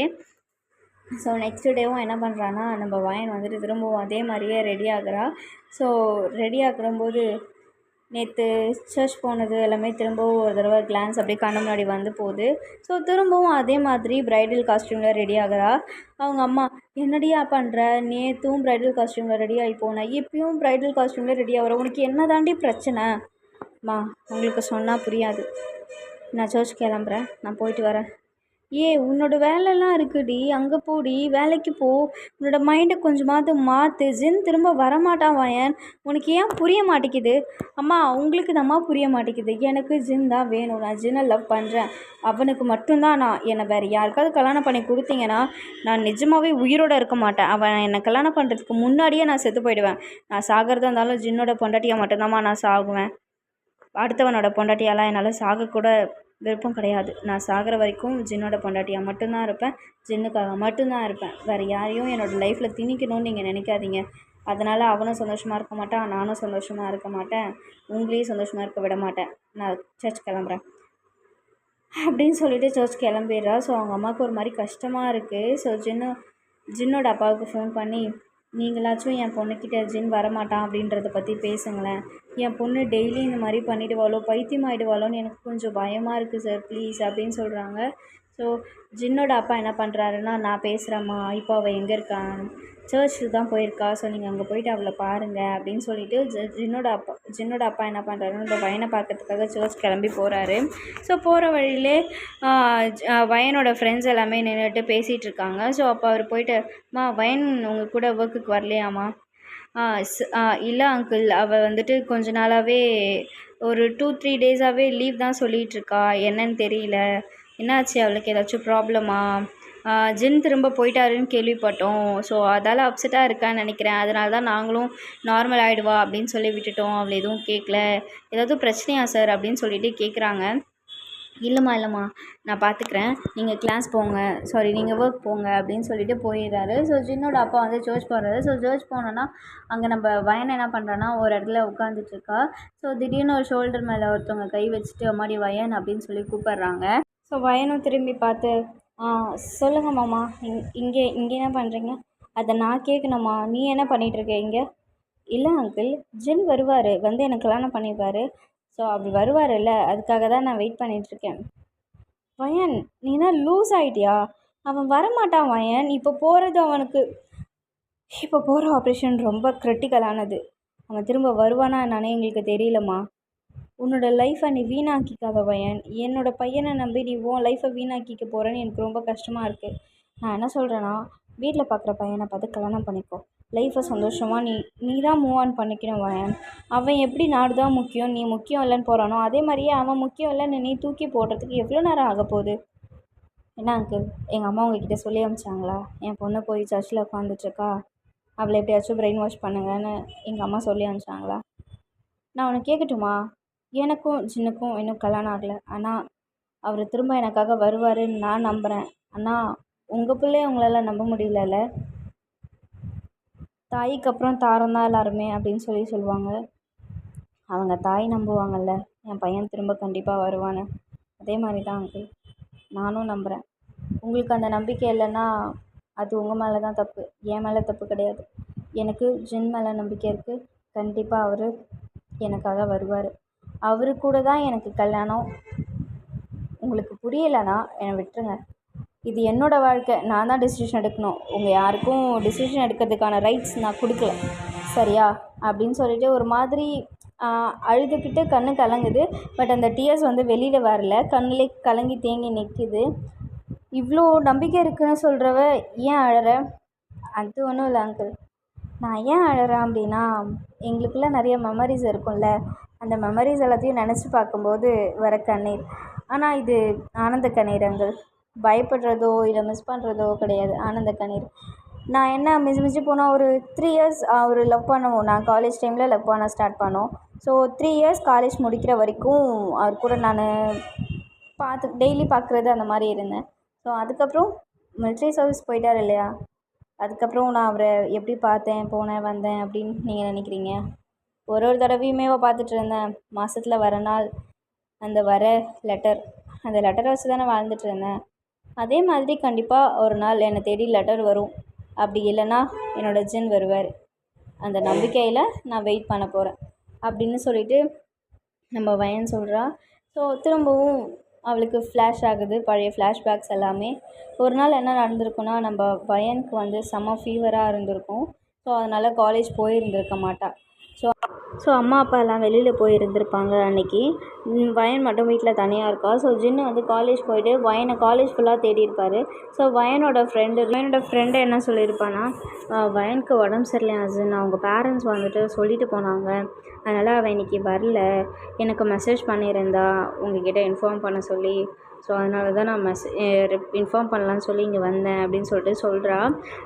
ஸோ நெக்ஸ்ட் டேவும் என்ன பண்ணுறான்னா, நம்ம வயன் வந்துட்டு திரும்பவும் அதே மாதிரியே ரெடி ஆகுறா. ஸோ ரெடி ஆகும்போது நேற்று சர்ச் போனது எல்லாமே திரும்பவும் ஒரு தடவை கிளான்ஸ் அப்படியே கண்ணு முன்னாடி வந்து போகுது. ஸோ திரும்பவும் அதே மாதிரி ப்ரைடல் காஸ்ட்யூமில் ரெடி ஆகுறா. அவங்க அம்மா, என்னடியா பண்ணுற? நேற்றும் ப்ரைடல் காஸ்ட்யூமில் ரெடி ஆகி போனேன், இப்பயும் ப்ரைடல் காஸ்ட்யூமில் ரெடி ஆகிற, உனக்கு என்ன தாண்டி பிரச்சனை? அம்மா, உங்களுக்கு சொன்னால் புரியாது, நான் சர்ச் கிளம்புறேன், நான் போயிட்டு வரேன். உன்னோட வேலைலாம் இருக்குடி, அங்கே போடி, வேலைக்கு போ, உன்னோட மைண்டை கொஞ்சமாவது மாற்று. ஜின் திரும்ப வரமாட்டான் வயன், உனக்கு ஏன் புரிய மாட்டேங்குது? அம்மா, உங்களுக்கு தான்மா புரிய மாட்டேங்குது, எனக்கு ஜின் தான் வேணும், நான் ஜின்னை லவ் பண்ணுறேன், அவனுக்கு மட்டும்தான். நான் என்னை வேறு யாருக்காவது கல்யாணம் பண்ணி கொடுத்தீங்கன்னா நான் நிஜமாகவே உயிரோடு இருக்க மாட்டேன். அவன் என்னை கல்யாணம் பண்ணுறதுக்கு முன்னாடியே நான் செத்து போயிடுவேன். நான் சாகிறதா இருந்தாலும் ஜின்னோட பொண்டாட்டியாக மட்டும்தாம்மா நான் சாகுவேன். அடுத்தவனோட பொண்டாட்டியாலாம் என்னால் சாகக்கூட விருப்பம் கிடையாது. நான் சாகிற வரைக்கும் ஜின்னோட பொண்டாட்டியாக மட்டும்தான் இருப்பேன், ஜின்னுக்காக மட்டும்தான் இருப்பேன். வேறு யாரையும் என்னோடய லைஃப்பில் திணிக்கணும்னு நீங்கள் நினைக்காதீங்க. அதனால் அவனும் சந்தோஷமாக இருக்க மாட்டான், நானும் சந்தோஷமாக இருக்க மாட்டேன், உங்களையும் சந்தோஷமாக இருக்க விட மாட்டேன். நான் சர்ச் கிளம்புறேன் அப்படின்னு சொல்லிட்டு சர்ச் கிளம்பிடுறா. ஸோ அவங்க அம்மாவுக்கு ஒரு மாதிரி கஷ்டமாக இருக்குது. ஸோ ஜின்னோட அப்பாவுக்கு ஃபோன் பண்ணி, நீங்களாச்சும் என் பொண்ணுக்கிட்ட ஜின் வரமாட்டான் அப்படின்றத பற்றி பேசுங்களேன், என் பொண்ணு டெய்லி இந்த மாதிரி பண்ணிவிடுவாளோ, பைத்தியம் ஆகிடுவாளோன்னு எனக்கு கொஞ்சம் பயமாக இருக்குது சார், ப்ளீஸ் அப்படின்னு சொல்கிறாங்க. ஸோ ஜின்னோட அப்பா என்ன பண்ணுறாருன்னா, நான் பேசுகிறேம்மா, இப்போ அவள் எங்கே இருக்கான்? சர்ச்சுக்கு தான் போயிருக்கா, ஸோ நீங்கள் அங்கே போய்ட்டு அவளை பாருங்கள் அப்படின்னு சொல்லிட்டு ஜின்னோட அப்பா என்ன பண்ணுறாருன்னா, இந்த வயனை பார்க்கறதுக்காக சர்ச் கிளம்பி போகிறாரு. ஸோ போகிற வழியிலே வயனோட ஃப்ரெண்ட்ஸ் எல்லாமே நின்றுட்டு பேசிகிட்டு இருக்காங்க. ஸோ அப்போ அவர் போயிட்டு, வயன் உங்கள் கூட ஒர்க்குக்கு வரலையாம்மா? இல்லை அங்கிள், அவள் வந்துட்டு கொஞ்ச நாளாகவே ஒரு 2-3 டேஸாகவே லீவ் தான் சொல்லிகிட்ருக்கா, என்னன்னு தெரியல, என்னாச்சு, அவளுக்கு ஏதாச்சும் ப்ராப்ளமா? ஜின் திரும்ப போயிட்டாருன்னு கேள்விப்பட்டோம், ஸோ அதால் அப்செட்டாக இருக்கான்னு நினைக்கிறேன், அதனால தான் நாங்களும் நார்மல் ஆகிடுவா அப்படின்னு சொல்லி விட்டுட்டோம், அவள் எதுவும் கேட்கல, ஏதாவது பிரச்சனையா சார் அப்படின்னு சொல்லிட்டு கேட்குறாங்க. இல்லைம்மா, நான் பார்த்துக்கிறேன், நீங்கள் கிளாஸ் போங்க, சாரி நீங்கள் ஒர்க் போங்க அப்படின்னு சொல்லிட்டு போயிடுறாரு. ஸோ ஜின்னோட அப்பா வந்து சர்ச் போடுறாரு. ஸோ சர்ச் போனோன்னா அங்கே நம்ம வயனை என்ன பண்ணுறான்னா, ஒரு இடத்துல உட்காந்துட்ருக்கா. ஸோ திடீர்னு ஒரு ஷோல்டர் மேலே ஒருத்தவங்க கை வச்சுட்டு, அம்மாடி வயன் அப்படின்னு சொல்லி கூப்பிட்றாங்க. ஸோ வயனும் திரும்பி பார்த்து, சொல்லுங்க மாமா, இங்கே என்ன பண்ணுறீங்க? அதை நான் கேட்கணுமா? நீ என்ன பண்ணிகிட்ருக்க இங்கே? இல்லை அங்கிள், ஜின் வருவார், வந்து எனக்கு கல்யாணம் பண்ணிப்பார், ஸோ அப்படி வருவார்ல, அதுக்காக தான் நான் வெயிட் பண்ணிகிட்ருக்கேன். வயன், நீ என்ன லூஸ் ஆகிட்டியா? அவன் வரமாட்டான் வயன், இப்போ போகிறது அவனுக்கு, இப்போ போகிற ஆப்ரேஷன் ரொம்ப கிரிட்டிக்கலானது, அவன் திரும்ப வருவானா என்னன்னே எங்களுக்கு தெரியலம்மா. உன்னோட லைஃப்பை நீ வீணாக்கிக்காத வயன், என்னோட பையனை நம்பி நீ உன் லைஃப்பை வீணாக்கிக்க போகிறேன்னு எனக்கு ரொம்ப கஷ்டமாக இருக்குது. நான் என்ன சொல்கிறேன்னா, வீட்டில் பார்க்குற பையனை பார்த்து கல்யாணம் பண்ணிக்கோ, லைஃப்பை சந்தோஷமாக நீ தான் மூவ் ஆன் பண்ணிக்கணும் வயன். அவன் எப்படி நாடு தான் முக்கியம், நீ முக்கியம் இல்லைன்னு போகிறானோ, அதே மாதிரியே அவன் முக்கியம் இல்லைன்னு நீ தூக்கி போடுறதுக்கு எவ்வளோ நேரம் ஆக போகுது? என்ன அங்கிள், எங்கள் அம்மா உங்ககிட்ட சொல்லி அனுப்பிச்சாங்களா, என் பொண்ணு போய் சர்ச்சில் உட்காந்துட்ருக்கா, அவளை எப்படியாச்சும் பிரெயின் வாஷ் பண்ணுங்கன்னு எங்கள் அம்மா சொல்லி அனுப்பிச்சாங்களா? நான் உனக்கு கேட்கட்டுமா, எனக்கும் ஜின்னுக்கும் இன்னும் கல்யாணம் ஆகலை. ஆனால் அவர் திரும்ப எனக்காக வருவாருன்னு நான் நம்புகிறேன். ஆனால் உங்கள் பிள்ளைய உங்களால் நம்ப முடியலல்ல. தாய்க்கு அப்புறம் தாரம் தான் எல்லாருமே அப்படின்னு சொல்லுவாங்க. அவங்க தாய் நம்புவாங்கல்ல என் பையன் திரும்ப கண்டிப்பாக வருவான்னு. அதே மாதிரி தான் அங்கிள் நானும் நம்புகிறேன். உங்களுக்கு அந்த நம்பிக்கை இல்லைன்னா அது உங்கள் மேலே தான் தப்பு, என் மேலே தப்பு கிடையாது. எனக்கு ஜின் மேலே நம்பிக்கை இருக்குது. கண்டிப்பாக அவர் எனக்காக வருவார். அவரு கூட தான் எனக்கு கல்யாணம். உங்களுக்கு புரியலைன்னா என்னை விட்டுருங்க. இது என்னோடய வாழ்க்கை, நான் தான் டெசிஷன் எடுக்கணும். உங்கள் யாருக்கும் டெசிஷன் எடுக்கிறதுக்கான ரைட்ஸ் நான் கொடுக்கல, சரியா? அப்படின்னு சொல்லிட்டு ஒரு மாதிரி அழுதுகிட்டு கண்ணு கலங்குது. பட் அந்த டியர்ஸ் வந்து வெளியில் வரல, கண்ணிலே கலங்கி தேங்கி நிற்கிது. இவ்வளோ நம்பிக்கை இருக்குன்னு சொல்கிறவ ஏன் அழற? அது ஒன்றும் இல்லை அங்கிள். நான் ஏன் அழறேன் அப்படின்னா, எங்களுக்குள்ள நிறைய மெமரிஸ் இருக்கும்ல, அந்த மெமரிஸ் எல்லாத்தையும் நினச்சி பார்க்கும்போது வர கண்ணீர். ஆனால் இது ஆனந்த கண்ணீர் அங்கிள். பயப்படுறதோ இல்லை மிஸ் பண்ணுறதோ கிடையாது, ஆனந்த கண்ணீர். நான் என்ன மிஞ்சி போனால் ஒரு 3 இயர்ஸ் அவர் லவ் பண்ணுவோம். நான் காலேஜ் டைமில் லவ் பண்ண ஸ்டார்ட் பண்ணோம். ஸோ 3 இயர்ஸ் காலேஜ் முடிக்கிற வரைக்கும் அவர் கூட நான் டெய்லி பார்க்குறது அந்த மாதிரி இருந்தேன். ஸோ அதுக்கப்புறம் மிலிட்ரி சர்வீஸ் போயிட்டார் இல்லையா, அதுக்கப்புறம் நான் அவரை எப்படி பார்த்தேன், போனேன், வந்தேன் அப்படின்னு நீங்கள் நினைக்கிறீங்க? ஒரு தடவையுமேவா பார்த்துட்டு இருந்தேன்? மாதத்தில் வர நாள், அந்த வர லெட்டர், அந்த லெட்டரை வச்சு தானே வாழ்ந்துட்டு இருந்தேன். அதே மாதிரி கண்டிப்பாக ஒரு நாள் என்னை தேடி லெட்டர் வரும். அப்படி இல்லைன்னா என்னோடய ஜின் வருவார். அந்த நம்பிக்கையில் நான் வெயிட் பண்ண போகிறேன் அப்படின்னு சொல்லிட்டு நம்ம வயன் சொல்கிறா. ஸோ திரும்பவும் அவளுக்கு ஃப்ளாஷ் ஆகுது, பழைய ஃப்ளாஷ்பேக்ஸ் எல்லாமே. ஒரு நாள் என்ன நடந்திருக்குன்னா, நம்ம வயனுக்கு வந்து செம்ம ஃபீவராக இருந்திருக்கும். ஸோ அதனால் காலேஜ் போயிருந்திருக்க மாட்டாள். ஸோ அம்மா அப்பா எல்லாம் வெளியில் போயிருந்திருப்பாங்க அன்றைக்கி. வயன் மட்டும் வீட்டில் தனியாக இருக்கா. ஸோ ஜின்னு வந்து காலேஜ் போயிட்டு வயனை காலேஜ் ஃபுல்லாக தேடி இருப்பார். ஸோ வயனோட ஃப்ரெண்டு என்ன சொல்லியிருப்பான்னா, வயனுக்கு உடம்பு சரியில்லையா ஜின், அவங்க பேரண்ட்ஸ் வந்துட்டு சொல்லிட்டு போனாங்க, அதனால் அவள் இன்றைக்கி வரல, எனக்கு மெசேஜ் பண்ணியிருந்தா உங்ககிட்ட இன்ஃபார்ம் பண்ண சொல்லி. ஸோ அதனால தான் நான் இன்ஃபார்ம் பண்ணலான்னு சொல்லி இங்கே வந்தேன் அப்படின்னு சொல்லிட்டு சொல்கிறா.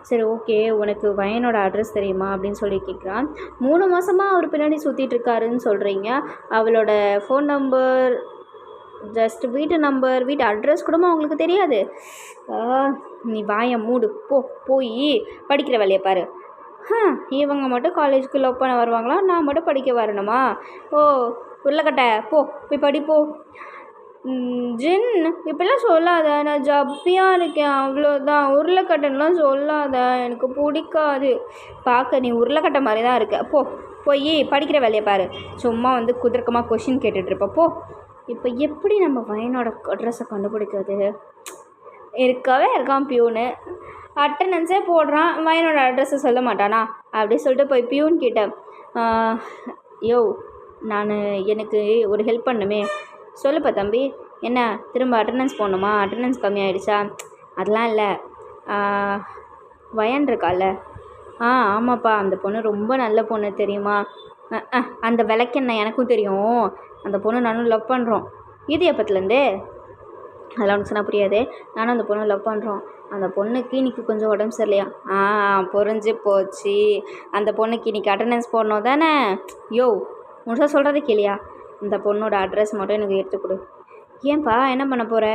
சரி ஓகே, உனக்கு வயனோட அட்ரஸ் தெரியுமா அப்படின்னு சொல்லி கேட்குறான். 3 மாதமாக அவர் பின்னாடி சுற்றிட்டுருக்காருன்னு சொல்கிறீங்க. அவளோட ஃபோன் நம்பர், ஜஸ்ட் வீட்டு நம்பர், வீட்டு அட்ரஸ் கூடமா அவங்களுக்கு தெரியாது? நீ வாயை மூடு, போய் படிக்கிற வேலையை பாரு. இவங்க மட்டும் காலேஜுக்கு லவ் பண்ண வருவாங்களா, நான் மட்டும் படிக்க வரணுமா? உருளைக்கட்டை போய் படிப்போ. ஜின் இப்படிலாம் சொல்லாத, நான் ஜப்பியாக இருக்கேன் அவ்வளோதான். உருளைக்கட்டைலாம் சொல்லாத, எனக்கு பிடிக்காது. பார்க்க நீ உருளைக்கட்டை மாதிரி தான் இருக்க. போய் படிக்கிற வேலையை பாரு. சும்மா வந்து குதிரக்கமாக கொஷின் கேட்டுட்ருப்ப. இப்போ எப்படி நம்ம வயனோட அட்ரஸை கண்டுபிடிக்கிறது? இருக்கவே இருக்கான் பியூனு, அட்டண்டன்ஸே போடுறான், வயனோட அட்ரஸை சொல்ல மாட்டானா? அப்படி சொல்லிட்டு போய் பியூன் கிட்ட, எனக்கு ஒரு ஹெல்ப் பண்ணுமே, சொல்லுப்பா தம்பி. என்ன திரும்ப அட்டண்டன்ஸ் போடணுமா? அட்டண்டன்ஸ் கம்மியாயிடுச்சா? அதெல்லாம் இல்லை, வயன் இருக்கால, ஆமாப்பா, அந்த பொண்ணு ரொம்ப நல்ல பொண்ணு தெரியுமா? அந்த விளக்கெண்ண எனக்கும் தெரியும், அந்த பொண்ணு நானும் லவ் பண்ணுறோம். இது எப்பத்துலேருந்து? அதெல்லாம் உனக்கு சொன்னால் புரியாது. நானும் அந்த பொண்ணை லவ் பண்ணுறோம். அந்த பொண்ணுக்கு இன்றைக்கி கொஞ்சம் உடம்பு சரியில்லையா? புரிஞ்சு போச்சு. அந்த பொண்ணுக்கு இன்றைக்கி அட்டண்டன்ஸ் போடணும் தானே? முழுசாக சொல்கிறது கேளியா? இந்த பொண்ணோட அட்ரஸ் மட்டும் எனக்கு எடுத்து கொடு. ஏன்பா, என்ன பண்ண போகிற?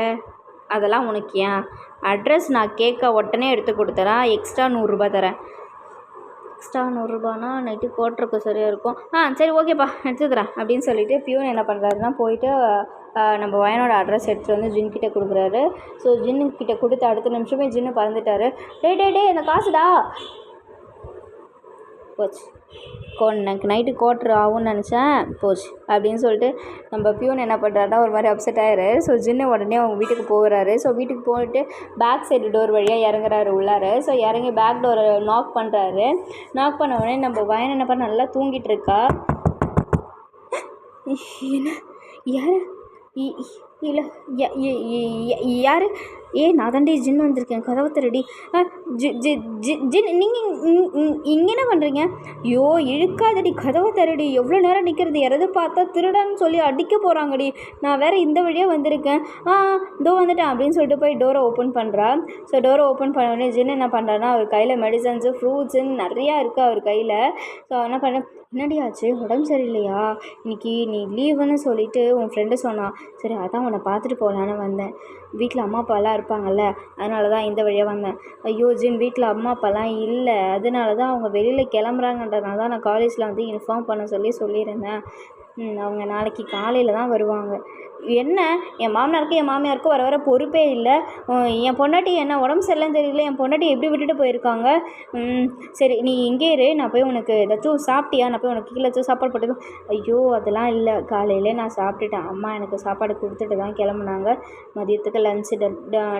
அதெல்லாம் உனக்கு ஏன்? அட்ரஸ் நான் கேட்க உடனே எடுத்து கொடுத்தேன்னா எக்ஸ்ட்ரா 100 ரூபா தரேன். எக்ஸ்ட்ரா 100 ரூபானா நைட்டு கோட்டுறக்கு சரியாக இருக்கும். சரி ஓகேப்பா, எடுத்து தரேன் அப்படின்னு சொல்லிட்டு பியூன் என்ன பண்ணுறாருன்னா, போயிட்டு நம்ம வயனோட அட்ரஸ் எடுத்துகிட்டு வந்து ஜின்கிட்ட கொடுக்குறாரு. ஸோ ஜின்னுக்கிட்ட கொடுத்த அடுத்த நிமிஷமே ஜின்னு பறந்துட்டார். டே இந்த காசுடா போச்சு, எனக்கு நைட்டு கோட்ரு ஆகும்னு நினச்சேன், போச்சு அப்படின்னு சொல்லிட்டு நம்ம பியூன் என்ன பண்ணுறாருன்னா ஒரு மாதிரி அப்செட் ஆகிறாரு. ஸோ ஜின்னு உடனே அவங்க வீட்டுக்கு போகிறாரு. ஸோ வீட்டுக்கு போயிட்டு பேக் சைடு டோர் வழியாக இறங்குறாரு உள்ளார. ஸோ இறங்கி பேக் டோரை நாக் பண்ணுறாரு. நாக் பண்ண உடனே நம்ம வயன் என்ன பண்ண நல்லா தூங்கிட்டு இருக்கா. என்ன யார்? இல்லை யார்? நான் தாண்டி ஜின் வந்திருக்கேன், கதவை திரடி. ஜின் நீங்கள் இங்கே என்ன பண்ணுறீங்க? இழுக்காதடி, கதவை திரடி. எவ்வளோ நேரம் நிற்கிறது? யாராவது பார்த்தா திருடன்னு சொல்லி அடிக்க போகிறாங்கடி. நான் வேறு இந்த வழியாக வந்திருக்கேன். இதோ வந்துட்டேன் அப்படின்னு சொல்லிட்டு போய் டோரை ஓப்பன் பண்ணுறா. ஸோ டோரை ஓப்பன் பண்ண உடனே ஜின் என்ன பண்ணுறாருன்னா, அவர் கையில் மெடிசன்ஸு, ஃப்ரூட்ஸுன்னு நிறையா இருக்குது அவர் கையில். ஸோ என்ன பண்ண, என்னடி ஆச்சு? உடம்பு சரியில்லையா? இன்னைக்கு நீ லீவுன்னு சொல்லிட்டு உன் ஃப்ரெண்டு சொன்னான். சரி அதான் உன்னை பார்த்துட்டு போகலான்னு வந்தேன். வீட்டில் அம்மா அப்பாலாம் இருப்பாங்கல்ல, அதனால தான் இந்த வழியாக வந்தேன். ஐயோ ஜின், வீட்டில் அம்மா அப்பாலாம் இல்லை, அதனால தான் அவங்க வெளியில் கிளம்புறாங்கன்றதுனால தான் நான் காலேஜில் வந்து இன்ஃபார்ம் பண்ண சொல்லியிருந்தேன். அவங்க நாளைக்கு காலையில் தான் வருவாங்க. என்ன என் மாமனாருக்கு என் மாமியாருக்கும் வர வர பொறுப்பே இல்லை. என் பொண்டாட்டி என்ன உடம்பு சரியில்லைன்னு தெரியல, என் பொண்டாட்டி எப்படி விட்டுட்டு போயிருக்காங்க. சரி நீ இங்கே இரு, நான் போய் உனக்கு ஏதாச்சும் சாப்பிட்டியா, நான் போய் உனக்கு கீழே ஏதாச்சும் சாப்பாடு போட்டு. ஐயோ அதெல்லாம் இல்லை, காலையிலே நான் சாப்பிட்டுட்டேன். அம்மா எனக்கு சாப்பாடு கொடுத்துட்டு தான் கிளம்புனாங்க. மதியத்துக்கு லஞ்சு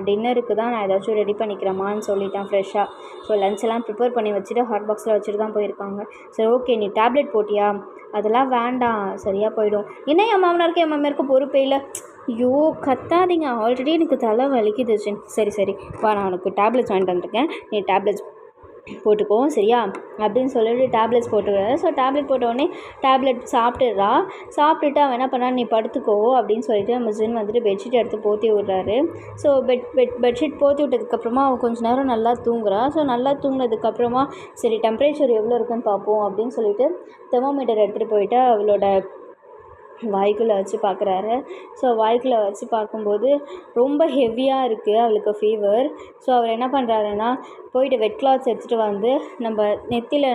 டின்னருக்கு தான் நான் ஏதாச்சும் ரெடி பண்ணிக்கிறேம்மான்னு சொல்லிட்டேன் ஃப்ரெஷ்ஷாக. ஸோ லஞ்செல்லாம் ப்ரிப்பேர் பண்ணி வச்சுட்டு ஹாட் பாக்ஸில் வச்சுட்டு தான் போயிருக்காங்க. சரி ஓகே, நீ டேப்லெட் போட்டியா? அதெல்லாம் வேண்டாம், சரியாக போயிடும். என்ன என் மாமனாருக்கு என் மாமியாருக்கு பொறுப்பே இல்லை. ஐயோ கத்தாதீங்க, ஆல்ரெடி எனக்கு தலை வலிக்குது ஜின். சரி வா, நான் உனக்கு டேப்லெட்ஸ் வாங்கிட்டு வந்திருக்கேன், நீ டேப்லெட்ஸ் போட்டுக்கோ சரியா அப்படின்னு சொல்லிட்டு டேப்லெட்ஸ் போட்டுக்கிறாரு. ஸோ டேப்லெட் போட்டோடனே டேப்லெட் சாப்பிட்டுடுறா. சாப்பிட்டுட்டு அவன் என்ன பண்ணா, நீ படுத்துக்கோ அப்படின்னு சொல்லிட்டு நம்ம ஜின் வந்துட்டு பெட்ஷீட் எடுத்து போற்றி விட்றாரு. ஸோ பெட்ஷீட் போற்றி விட்டதுக்கப்புறமா அவள் கொஞ்சம் நேரம் நல்லா தூங்குறா. ஸோ நல்லா தூங்கினதுக்கப்புறமா சரி டெம்பரேச்சர் எவ்வளோ இருக்குன்னு பார்ப்போம் அப்படின்னு சொல்லிட்டு தெர்மோமீட்டர் எடுத்துகிட்டு போயிட்டு அவளோட வாய்க்குள்ளே வச்சு பார்க்குறாரு. ஸோ வாய்க்குள்ளே வச்சு பார்க்கும்போது ரொம்ப ஹெவியாக இருக்குது அவளுக்கு ஃபீவர். ஸோ அவர் என்ன பண்ணுறாருன்னா, போயிட்டு வெட் கிளாத்ஸ் எடுத்துகிட்டு வந்து நம்ம நெத்தியில்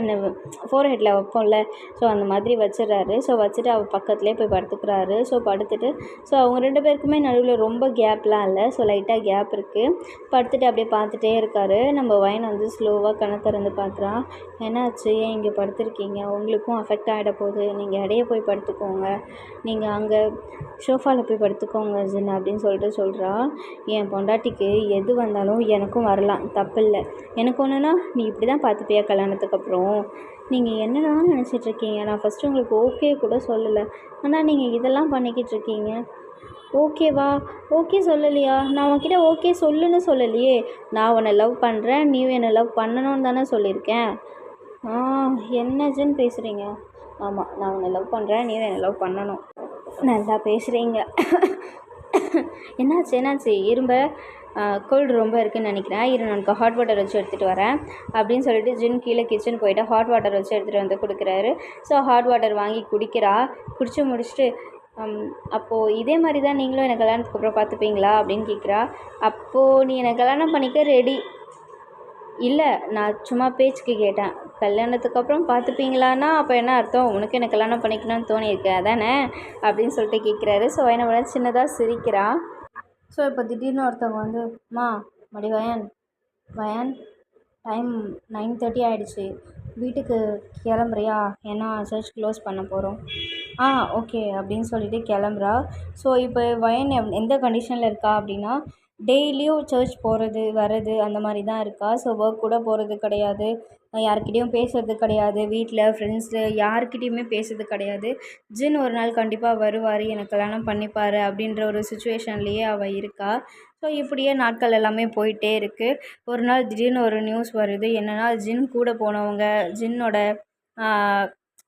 ஃபோர்ஹெட்டில் வைப்போம்ல, ஸோ அந்த மாதிரி வச்சிடறாரு. ஸோ வச்சுட்டு அவள் பக்கத்துலேயே போய் படுத்துக்கிறாரு. ஸோ படுத்துட்டு அவங்க 2 பேருக்குமே நடுவில் ரொம்ப கேப்லாம் இல்லை, ஸோ லைட்டாக கேப் இருக்குது. படுத்துட்டு அப்படியே பார்த்துட்டே இருக்காரு. நம்ம வயன் வந்து ஸ்லோவாக கண்ணை திறந்து பார்க்குறான். என்னாச்சு, ஏன் இங்கே படுத்துருக்கீங்க? உங்களுக்கும் அஃபெக்ட் ஆகிட போகுது, நீங்கள் இடையே போய் படுத்துக்கோங்க, நீங்கள் அங்கே ஷோஃபாவில் போய் படுத்துக்கோங்க ஜின் அப்படின்னு சொல்லிட்டு சொல்கிறா. என் பொண்டாட்டிக்கு எது வந்தாலும் எனக்கும் வரலாம், தப்பில்லை. எனக்கு ஒன்றுனா நீ இப்படி தான் பார்த்துப்பியா கல்யாணத்துக்கப்புறம்? நீங்கள் என்னென்னா நினச்சிட்ருக்கீங்க? நான் ஃபஸ்ட்டு உங்களுக்கு ஓகே கூட சொல்லலை, ஆனால் நீங்கள் இதெல்லாம் பண்ணிக்கிட்டு இருக்கீங்க. ஓகேவா? ஓகே சொல்லலையா? நான் உன்கிட்ட ஓகே சொல்லுன்னு சொல்லலையே. நான் உன்னை லவ் பண்ணுறேன், நீ என்னை லவ் பண்ணணும்னு தானே சொல்லியிருக்கேன். என்ன ஜின் பேசுகிறீங்க? ஆமாம், நான் உன்னை லவ் பண்ணுறேன், நீ என்னை லவ் பண்ணணும். நல்லா பேசுகிறீங்க. என்னாச்சு இரும்ப கோல்டு ரொம்ப இருக்குதுன்னு நினைக்கிறேன். நான் உனக்கு ஹாட் வாட்டர் வச்சு எடுத்துகிட்டு வரேன் அப்படின்னு சொல்லிட்டு ஜின் கீழே கிச்சன் போயிட்டு ஹாட் வாட்டர் வச்சு எடுத்துகிட்டு வந்து கொடுக்குறாரு. ஸோ ஹாட் வாட்டர் வாங்கி குடிக்கிறா. குடித்து முடிச்சுட்டு அப்போது இதே மாதிரி தான் நீங்களும் என்னை கல்யாணத்துக்கு அப்புறம் பார்த்துப்பீங்களா அப்படின்னு கேட்குறா. அப்போது நீ என்னை கல்யாணம் பண்ணிக்க ரெடி? இல்லை, நான் சும்மா பேச்சுக்கு கேட்டேன். கல்யாணத்துக்கு அப்புறம் பார்த்துப்பீங்களான்னா அப்போ என்ன அர்த்தம்? உனக்கு என்ன கல்யாணம் பண்ணிக்கணும்னு தோணியிருக்கு அதானே அப்படின்னு சொல்லிட்டு கேட்குறாரு. ஸோ என்ன சின்னதாக சிரிக்கிறா. ஸோ இப்போ திடீர்னு ஒருத்தவங்க வந்து, மடி வயன் டைம் 9:30 ஆகிடுச்சு, வீட்டுக்கு கிளம்புறியா? ஏன்னா சர்ச் க்ளோஸ் பண்ண போகிறோம். ஓகே அப்படின்னு சொல்லிட்டு கிளம்புறா. ஸோ இப்போ வயன் எந்த கண்டிஷனில் இருக்கா அப்படின்னா, டெய்லியும் சர்ச் போகிறது வர்றது அந்த மாதிரி தான் இருக்கா. ஸோ ஒர்க் கூட போகிறது கிடையாது, யார்கிட்டையும் பேசுறது கிடையாது, வீட்டில் ஃப்ரெண்ட்ஸு யார்கிட்டையுமே பேசுறது கிடையாது. ஜின் ஒரு நாள் கண்டிப்பாக வருவார், எனக்கு கல்யாணம் பண்ணிப்பார் அப்படின்ற ஒரு சுச்சுவேஷன்லேயே அவள் இருக்கா. ஸோ இப்படியே நாட்கள் எல்லாமே போயிட்டே இருக்குது. ஒரு நாள் திடீர்னு ஒரு நியூஸ் வருது. என்னென்னா, ஜின் கூட போனவங்க, ஜின்னோட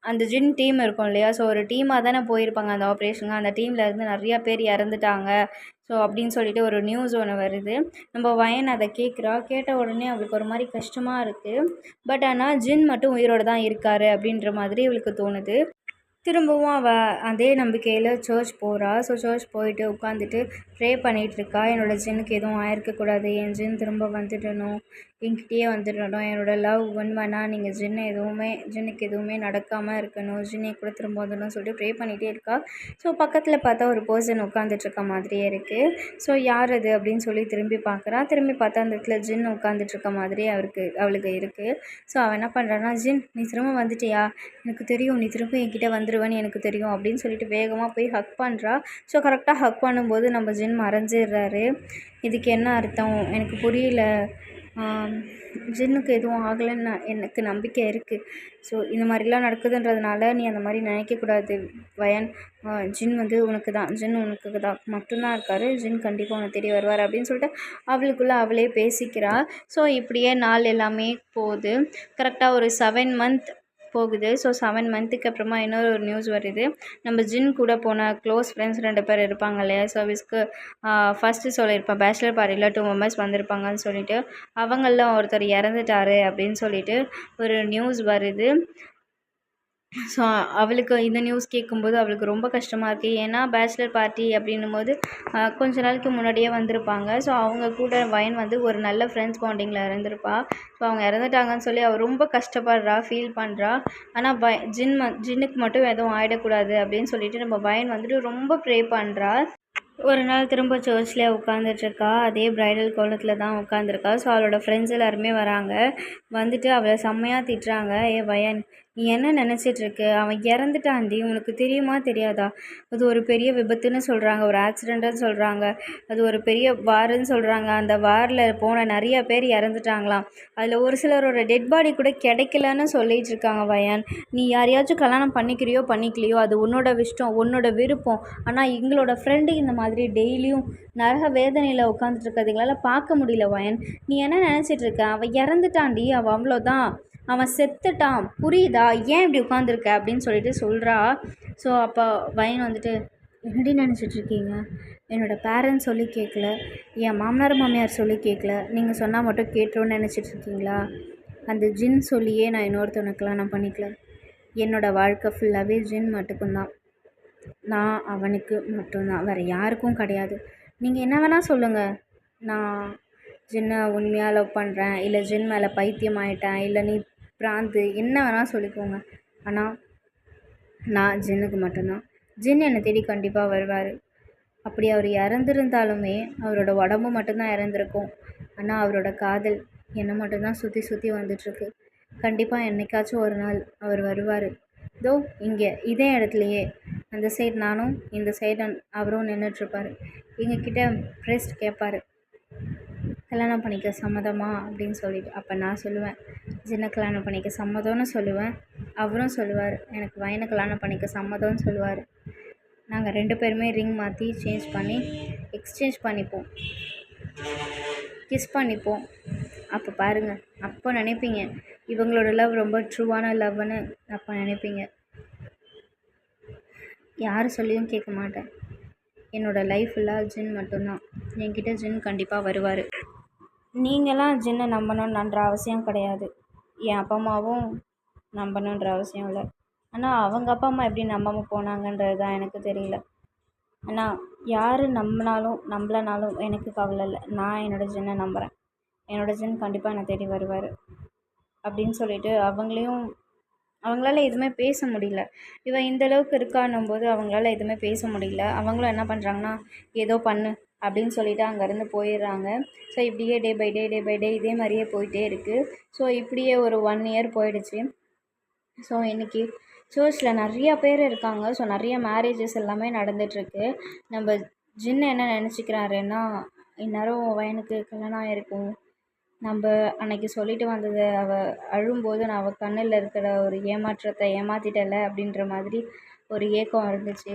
அந்த ஜின் டீம் இருக்கும் இல்லையா, ஸோ ஒரு டீமாக தானே போயிருப்பாங்க அந்த ஆப்ரேஷனுக்கு, அந்த டீமில் இருந்து நிறையா பேர் இறந்துட்டாங்க. ஸோ அப்படின்னு சொல்லிட்டு ஒரு நியூஸ் ஒன்று வருது. நம்ம வயன் அதை கேட்ட உடனே அவளுக்கு ஒரு மாதிரி கஷ்டமாக இருக்குது. பட் ஆனால் ஜின் மட்டும் உயிரோடு தான் இருக்கார் அப்படின்ற மாதிரி அவளுக்கு தோணுது. திரும்பவும் அவள் அதே நம்பிக்கையில் சர்ச் போகிறா. ஸோ சர்ச் போயிட்டு உட்காந்துட்டு ப்ரே பண்ணிகிட்ருக்கா. என்னோடய ஜின்னுக்கு எதுவும் ஆயிருக்கக்கூடாது, என் ஜின் திரும்ப வந்துடணும், என்கிட்டயே வந்துடணும், என்னோடய லவ் உண்மைனா நீங்கள் ஜின்னுக்கு எதுவுமே நடக்காமல் இருக்கணும், ஜின்னை கூட திரும்ப வந்துடணும்னு சொல்லிட்டு ப்ரே பண்ணிகிட்டே இருக்கா. ஸோ பக்கத்தில் பார்த்தா ஒரு பர்சன் உட்காந்துட்ருக்க மாதிரியே இருக்குது. ஸோ யார் அது அப்படின்னு சொல்லி திரும்பி பார்க்குறா. திரும்பி பார்த்தா அந்த இடத்துல ஜின் உட்காந்துட்ருக்க மாதிரியே அவளுக்கு இருக்குது. ஸோ அவள் என்ன பண்ணுறான்னா, ஜின் நீ திரும்ப வந்துட்டியா? எனக்கு தெரியும் நீ திரும்ப என்கிட்ட வந்துடுவேன்னு எனக்கு தெரியும் அப்படின்னு சொல்லிட்டு வேகமாக போய் ஹக் பண்ணுறா. ஸோ கரெக்டாக ஹக் பண்ணும்போது நம்ம ஜின் மறைஞ்சிடுறாரு. இதுக்கு என்ன அர்த்தம் எனக்கு புரியல. ஜின்னுக்கு எதுவும் ஆகலைன்னு எனக்கு நம்பிக்கை இருக்குது. ஸோ இந்த மாதிரிலாம் நடக்குதுன்றதுனால நீ அந்த மாதிரி நினைக்கக்கூடாது வயன். ஜின் வந்து ஜின் உனக்கு தான் மட்டும்தான் இருக்கார், ஜின் கண்டிப்பாக உனக்கு தெரிய வருவார் அப்படின்னு சொல்லிட்டு அவளுக்குள்ளே அவளே பேசிக்கிறா. ஸோ இப்படியே நாள் எல்லாமே போகுது. கரெக்டாக ஒரு 7 மந்த் போகுது. ஸோ 7 மந்த்துக்கு அப்புறமா இன்னொரு ஒரு நியூஸ் வருது. நம்ம ஜின் கூட போன க்ளோஸ் ஃப்ரெண்ட்ஸ் 2 பேர் இருப்பாங்க இல்லையா, சர்வீஸ்க்கு ஃபஸ்ட்டு சொல்லியிருப்பேன் பேச்சுலர் பார்ட்டியில் 2 மெம்பர்ஸ் வந்திருப்பாங்கன்னு சொல்லிட்டு, அவங்களில் ஒருத்தர் இறந்துட்டார் அப்படின்னு சொல்லிட்டு ஒரு நியூஸ் வருது. ஸோ அவளுக்கு இந்த நியூஸ் கேட்கும்போது அவளுக்கு ரொம்ப கஷ்டமாக இருக்குது. ஏன்னா பேச்சுலர் பார்ட்டி அப்படின்னும்போது கொஞ்ச நாளைக்கு முன்னாடியே வந்திருப்பாங்க. ஸோ அவங்க கூட வயன் வந்து ஒரு நல்ல ஃப்ரெண்ட்ஸ் பாண்டிங்கில் இருந்திருப்பா. ஸோ அவங்க இறந்துட்டாங்கன்னு சொல்லி அவள் ரொம்ப கஷ்டப்படுறா, ஃபீல் பண்ணுறா. ஆனால் ஜின்னுக்கு மட்டும் எதுவும் ஆகிடக்கூடாது அப்படின்னு சொல்லிட்டு நம்ம வயன் வந்துட்டு ரொம்ப ப்ரே பண்ணுறா. ஒரு நாள் திரும்ப சர்ச்லேயே உட்காந்துட்ருக்கா. அதே ப்ரைடல் கோலத்தில் தான் உட்காந்துருக்கா. ஸோ அவளோட ஃப்ரெண்ட்ஸ் எல்லாருமே வராங்க. வந்துட்டு அவளை செம்மையாக திட்டுறாங்க. வயன், நீ என்ன நினச்சிட்ருக்க? அவன் இறந்துட்டான்டி, உனக்கு தெரியுமா தெரியாதா? அது ஒரு பெரிய விபத்துன்னு சொல்கிறாங்க, ஒரு ஆக்சிடெண்ட்டுன்னு சொல்கிறாங்க, அது ஒரு பெரிய வாருன்னு சொல்கிறாங்க. அந்த வாரில் போன நிறைய பேர் இறந்துட்டாங்களாம். அதில் ஒரு சிலரோட டெட் பாடி கூட கிடைக்கலன்னு சொல்லிகிட்டு இருக்காங்க. வயன், நீ யாரையாச்சும் கல்யாணம் பண்ணிக்கிறியோ பண்ணிக்கலையோ அது உன்னோட இஷ்டம், உன்னோட விருப்பம். ஆனால் எங்களோட ஃப்ரெண்டு இந்த மாதிரி டெய்லியும் நரக வேதனையில் உட்காந்துட்டு இருக்கிறதுங்களால பார்க்க முடியல. வயன், நீ என்ன நினச்சிட்ருக்க? அவன் இறந்துட்டான்டி, அவன் அவ்வளோதான், அவன் செத்துட்டான், புரியுதா? ஏன் இப்படி உட்காந்துருக்க அப்படின்னு சொல்லிட்டு சொல்கிறா. ஸோ அப்போ வயன் வந்துட்டு, என்னடி நினச்சிட்ருக்கீங்க? என்னோடய பேரண்ட்ஸ் சொல்லி கேட்கல, என் மாமனார் மாமியார் சொல்லி கேட்கல, நீங்கள் சொன்னால் மட்டும் கேட்டுருன்னு நினச்சிட்ருக்கீங்களா? அந்த ஜின் சொல்லியே நான் இன்னொருத்தவனுக்கெலாம் நான் பண்ணிக்கல. என்னோடய வாழ்க்கை ஃபுல்லாகவே ஜின் மட்டும்தான். நான் அவனுக்கு மட்டும்தான், வேறு யாருக்கும் கிடையாது. நீங்கள் என்ன வேணால் சொல்லுங்கள், நான் ஜின்னை உண்மையாக லவ் பண்ணுறேன், இல்லை ஜின் மேலே பைத்தியம் ஆகிட்டேன், இல்லை நீ பிராந்து, என்ன வேணால் சொல்லிக்கோங்க. ஆனால் நான் ஜின்னுக்கு மட்டும்தான். ஜின் என்னை தேடி கண்டிப்பாக வருவார். அப்படி அவர் இறந்துருந்தாலுமே அவரோட உடம்பு மட்டும்தான் இறந்துருக்கும். ஆனால் அவரோட காதல் என்னை மட்டும்தான் சுற்றி சுற்றி வந்துட்டுருக்கு. கண்டிப்பாக என்றைக்காச்சும் ஒரு நாள் அவர் வருவார். இதோ இங்கே இதே இடத்துலையே, அந்த சைடு நானும், இந்த சைடு அவரும் நின்றுட்டுருப்பார். எங்ககிட்ட ப்ரெஸ்ட் கேட்பார், கல்யாணம் பண்ணிக்க சம்மதமா அப்படின்னு சொல்லிட்டு. அப்போ நான் சொல்லுவேன், ஜின்னை கல்யாணம் பண்ணிக்க சம்மதம்னு சொல்லுவேன். அவரும் சொல்லுவார், எனக்கு வயனை கல்யாணம் பண்ணிக்க சம்மதம்னு சொல்லுவார். நாங்கள் 2 பேருமே ரிங் மாற்றி சேஞ்ச் பண்ணி எக்ஸ்சேஞ்ச் பண்ணிப்போம், கிஸ் பண்ணிப்போம். அப்போ பாருங்கள், அப்போ நினைப்பீங்க இவங்களோட லவ் ரொம்ப ட்ரூவான லவ்னு. அப்போ நினைப்பீங்க. யார் சொல்லியும் கேட்க மாட்டேன். என்னோடய லைஃப் ஃபுல்லாக ஜின் மட்டும்தான். என்கிட்ட ஜின் கண்டிப்பாக வருவார். நீங்களாம் ஜின்னை நம்பணுன்ற அவசியம் கிடையாது. என் அப்பா அம்மாவும் நம்பணுன்ற அவசியம் இல்லை. ஆனால் அவங்க அப்பா அம்மா எப்படி நம்பாமல் போனாங்கன்றது தான் எனக்கு தெரியல. ஆனால் யார் நம்பினாலும் நம்பலைனாலும் எனக்கு கவலை இல்லை. நான் என்னோடய ஜின்னை நம்புகிறேன். என்னோடய ஜின் கண்டிப்பாக என்னை தேடி வருவார் அப்படின்னு சொல்லிட்டு அவங்களால எதுவுமே பேச முடியல. இவன் இந்தளவுக்கு இருக்கான்னும் போது அவங்களால எதுவுமே பேச முடியல. அவங்களும் என்ன பண்ணுறாங்கன்னா, ஏதோ பண்ணு அப்படின்னு சொல்லிட்டு அங்கேருந்து போயிடுறாங்க. ஸோ இப்படியே டே பை டே இதே மாதிரியே போயிட்டே இருக்குது. ஸோ இப்படியே ஒரு 1 இயர் போயிடுச்சு. ஸோ இன்றைக்கி சர்ச்சில் நிறையா பேர் இருக்காங்க. ஸோ நிறைய மேரேஜஸ் எல்லாமே நடந்துகிட்ருக்கு. நம்ம ஜின்னு என்ன நினச்சிக்கிறாருன்னா, இந்நேரம் வயனுக்கு கல்யாணம் ஆகிருக்கும், நம்ம அன்னைக்கு சொல்லிட்டு வந்ததை அவள் அழும்போது நான் அவள் கண்ணில் இருக்கிற ஒரு ஏமாற்றத்தை ஏமாற்றிட்டல அப்படின்ற மாதிரி ஒரு ஏக்கம் இருந்துச்சு.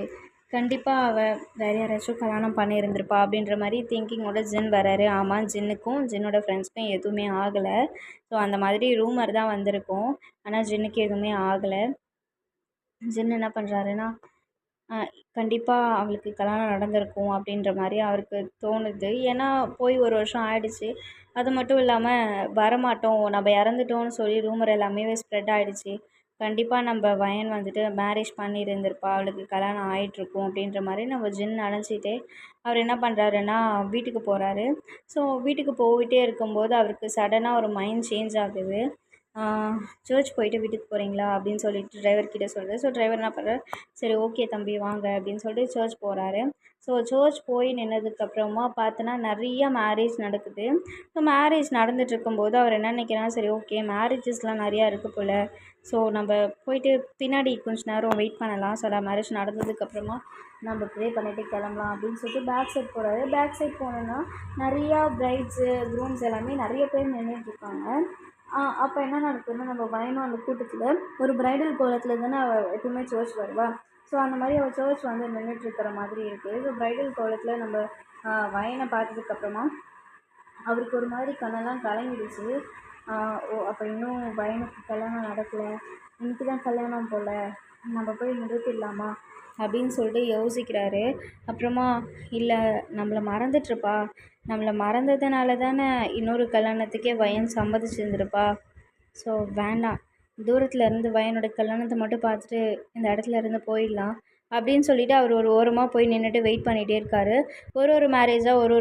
கண்டிப்பாக அவள் வேறு யாராச்சும் கல்யாணம் பண்ணியிருந்திருப்பா அப்படின்ற மாதிரி திங்கிங்கோட ஜின் வராரு. ஆமாம், ஜின்னுக்கும் ஜின்னோட ஃப்ரெண்ட்ஸ்க்கும் எதுவுமே ஆகலை. ஸோ அந்த மாதிரி ரூமர் தான் வந்திருக்கும். ஆனால் ஜின்னுக்கு எதுவுமே ஆகலை. ஜின் என்ன பண்ணுறாருன்னா, கண்டிப்பாக அவளுக்கு கல்யாணம் நடந்திருக்கும் அப்படின்ற மாதிரி அவருக்கு தோணுது. ஏன்னா போய் 1 வருஷம் ஆயிடுச்சு. அது மட்டும் இல்லாமல் வரமாட்டோம், நம்ம இறந்துட்டோம்னு சொல்லி ரூமர் எல்லாமே ஸ்ப்ரெட் ஆகிடுச்சு. கண்டிப்பாக நம்ம வயன் வந்துட்டு மேரேஜ் பண்ணியிருந்திருப்பா, அவளுக்கு கல்யாணம் ஆகிட்ருக்கும் அப்படின்ற மாதிரி நம்ம ஜின் நினச்சிட்டே அவர் என்ன பண்ணுறாருன்னா வீட்டுக்கு போகிறாரு. ஸோ வீட்டுக்கு போயிட்டே இருக்கும்போது அவருக்கு சடனாக ஒரு மைண்ட் சேஞ்ச் ஆகுது. சர்ச் போயிட்டு வீட்டுக்கு போகிறீங்களா அப்படின்னு சொல்லிட்டு டிரைவர்கிட்ட சொல்லுது. ஸோ டிரைவர் என்ன பண்ணுறாரு, சரி ஓகே தம்பி வாங்க அப்படின்னு சொல்லிட்டு சர்ச் போகிறாரு. ஸோ சர்ச் போய் நின்னதுக்கப்புறமா பார்த்தோன்னா நிறைய மேரேஜ் நடக்குது. ஸோ மேரேஜ் நடந்துகிட்ருக்கும்போது அவர் என்ன நினைக்கிறாருன்னா, சரி ஓகே மேரேஜஸ்லாம் நிறையா இருக்குது போல், ஸோ நம்ம போயிட்டு பின்னாடி கொஞ்சம் நேரம் வெயிட் பண்ணலாம், ஸோ மேரேஜ் நடந்ததுக்கப்புறமா நம்ம ப்ரே பண்ணிவிட்டு கிளம்பலாம் அப்படின்னு சொல்லிட்டு பேக் சைட் போகிறாரு. பேக் சைட் போனோன்னா நிறையா பிரைட்ஸு க்ரூம்ஸ் எல்லாமே நிறைய பேர் நின்றுட்டுருக்காங்க. அப்போ என்ன நடக்குதுன்னா, நம்ம வயனும் அந்த கூட்டத்தில் ஒரு ப்ரைடல் கோலத்தில் தானே அவள் எப்பவுமே சர்ச் வருவா. ஸோ அந்த மாதிரி அவள் சர்ச் வந்து நின்றுட்டுருக்கிற மாதிரி இருக்குது. ஸோ ப்ரைடல் கோலத்தில் நம்ம வயனை பார்த்ததுக்கப்புறமா அவருக்கு ஒரு மாதிரி கண்ணெல்லாம் கலங்கிடுச்சு. ஓ அப்போ இன்னும் வயனுக்கு கல்யாணம் நடக்கலை, இன்னைக்கு தான் கல்யாணம் போல், நம்ம போய் நிறுத்திடலாமா அப்படின்னு சொல்லிட்டு யோசிக்கிறாரு. அப்புறமா இல்லை, நம்மளை மறந்துட்டுருப்பா, நம்மளை மறந்ததுனால தானே இன்னொரு கல்யாணத்துக்கே வயன் சம்மதிச்சிருந்துருப்பா, ஸோ வேண்டாம், தூரத்தில் இருந்து வயனோட கல்யாணத்தை மட்டும் பார்த்துட்டு இந்த இடத்துல இருந்து போயிடலாம் அப்படின்னு சொல்லிட்டு அவர் ஒரு ஓரமாக போய் நின்றுட்டு வெயிட் பண்ணிகிட்டே இருக்காரு. ஒரு மேரேஜாக ஒரு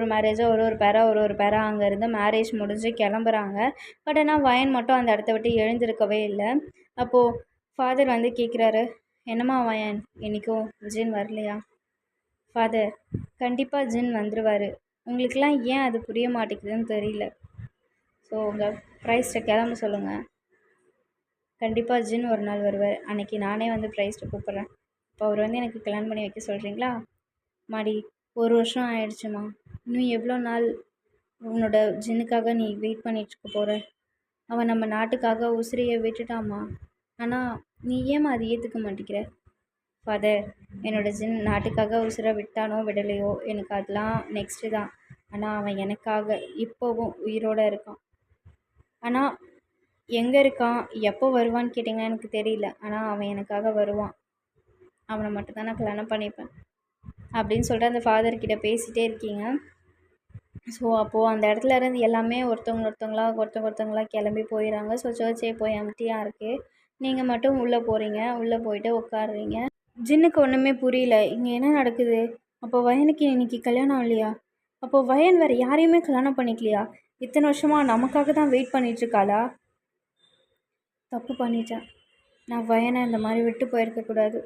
ஒரு பேரா அங்கேருந்து மேரேஜ் முடிஞ்சு கிளம்புறாங்க. பட் ஆனால் வயன் மட்டும் அந்த இடத்த விட்டு எழுந்திருக்கவே இல்லை. அப்போது ஃபாதர் வந்து கேட்குறாரு, என்னம்மா வயன், என்றைக்கும் ஜின் வரலையா? ஃபாதர், கண்டிப்பாக ஜின் வந்துடுவார். உங்களுக்கெல்லாம் ஏன் அது புரிய மாட்டேங்குதுன்னு தெரியல. ஸோ உங்கள் ப்ரைஸ்ட்டை கிளம்ப சொல்லுங்கள். கண்டிப்பாக ஜின் ஒரு நாள் வருவார். அன்றைக்கி நானே வந்து ப்ரைஸ்ட்டை கூப்பிட்றேன். இப்போ அவர் வந்து எனக்கு கல்யாணம் பண்ணி வைக்க சொல்கிறீங்களா? மாடி, 1 வருஷம் ஆயிடுச்சுமா. இன்னும் எவ்வளோ நாள் உன்னோட ஜின்னுக்காக நீ வெயிட் பண்ணிகிட்ருக்க போகிற? அவன் நம்ம நாட்டுக்காக உசிரியை விட்டுட்டாமா. ஆனால் நீ ஏம்மா அது ஏற்றுக்க மாட்டேங்கிற? ஃபாதர், என்னோடய ஜின் நாட்டுக்காக உசுரை விட்டானோ விடலையோ எனக்கு அதெல்லாம் நெக்ஸ்ட்டு தான். ஆனால் அவன் எனக்காக இப்போவும் உயிரோடு இருக்கான். ஆனால் எங்கே இருக்கான், எப்போ வருவான்னு கேட்டிங்கன்னா எனக்கு தெரியல. ஆனால் அவன் எனக்காக வருவான். அவனை மட்டும்தான் நான் கல்யாணம் பண்ணிப்பேன் அப்படின்னு சொல்லிட்டு அந்த ஃபாதர்கிட்ட பேசிகிட்டே இருக்கீங்க. ஸோ அப்போது அந்த இடத்துல இருந்து எல்லாமே ஒருத்தவங்களா கிளம்பி போயிடறாங்க. ஸோ சர்ச்சே போய் எம்டியாக இருக்குது. நீங்கள் மட்டும் உள்ளே போகிறீங்க. உள்ளே போயிட்டு உட்காடுறீங்க. ஜின்னுக்கு ஒன்றுமே புரியல, இங்கே என்ன நடக்குது? அப்போ வயனுக்கு இன்னைக்கு கல்யாணம் இல்லையா? அப்போது வயன் வேறு யாரையுமே கல்யாணம் பண்ணிக்கலையா? இத்தனை வருஷமாக நமக்காக தான் வெயிட் பண்ணிகிட்ருக்காளா? தப்பு பண்ணிட்டேன். நான் வயனை இந்த மாதிரி விட்டு போயிருக்கக்கூடாது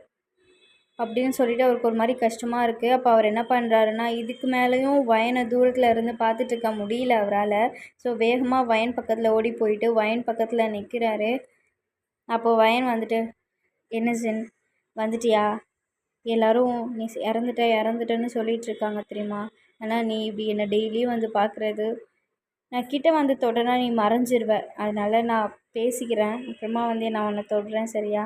அப்படின்னு சொல்லிட்டு அவருக்கு ஒரு மாதிரி கஷ்டமாக இருக்குது. அப்போ அவர் என்ன பண்ணுறாருன்னா, இதுக்கு மேலேயும் வயனை தூரத்தில் இருந்து பார்த்துட்டு இருக்க முடியல அவரால். ஸோ வேகமாக வயன் பக்கத்தில் ஓடி போயிட்டு வயன் பக்கத்தில் நிற்கிறாரு. அப்போது வயன் வந்துட்டு, என்ன ஜின் வந்துட்டியா? எல்லோரும் நீ இறந்துட்டேன்னு சொல்லிகிட்ருக்காங்க தெரியுமா? ஆனால் நீ இப்படி என்னை டெய்லியும் வந்து பார்க்குறது, நான் கிட்டே வந்து தொட்டனா நீ மறைஞ்சிருவேன். அதனால் நான் பேசிக்கிறேன். அப்புறமா வந்து நான் உன்னை தொடுறேன், சரியா?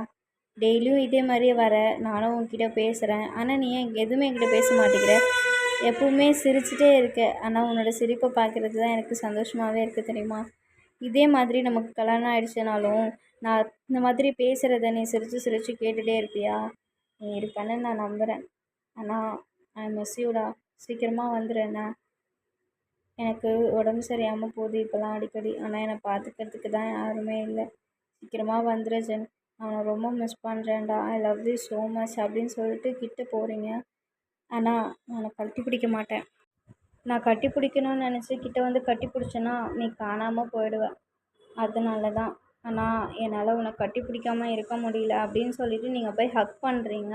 டெய்லியும் இதே மாதிரியே வர, நானும் உன்கிட்ட பேசுகிறேன். ஆனால் நீ ஏன் எதுவுமே என்கிட்ட பேச மாட்டேங்கிற? எப்பவுமே சிரிச்சிட்டே இருக்க. ஆனால் உன்னோட சிரிப்பை பார்க்குறது தான் எனக்கு சந்தோஷமாகவே இருக்குது தெரியுமா? இதே மாதிரி நமக்கு கல்யாணம் ஆகிடுச்சுனாலும் நான் இந்த மாதிரி பேசுகிறத நீ சிரித்து கேட்டுகிட்டே இருப்பியா? நீ இருப்பேன்னு நான் நம்புகிறேன். ஆனால் ஐ மிஸ் யூடா. சீக்கிரமாக வந்துடுறேண்ணா. எனக்கு உடம்பு சரியாமல் போகுது இப்போலாம் அடிக்கடி. ஆனால் என்னை பார்த்துக்கிறதுக்கு தான் யாருமே இல்லை. சீக்கிரமாக வந்துடு ஜென். அவனை ரொம்ப மிஸ் பண்ணுறேன்டா. I love you so much அப்படின்னு சொல்லிட்டு கிட்ட போகிறீங்க. ஆனால் நான் கட்டி பிடிக்க மாட்டேன். நான் கட்டி பிடிக்கணும்னு நினச்சி கிட்ட வந்து கட்டி பிடிச்சேன்னா நீ காணாமல் போயிடுவ. அதனால தான். ஆனால் என்னால் உன்னை கட்டி பிடிக்காமல் இருக்க முடியல அப்படின்னு சொல்லிட்டு நீங்கள் போய் ஹக் பண்ணுறீங்க.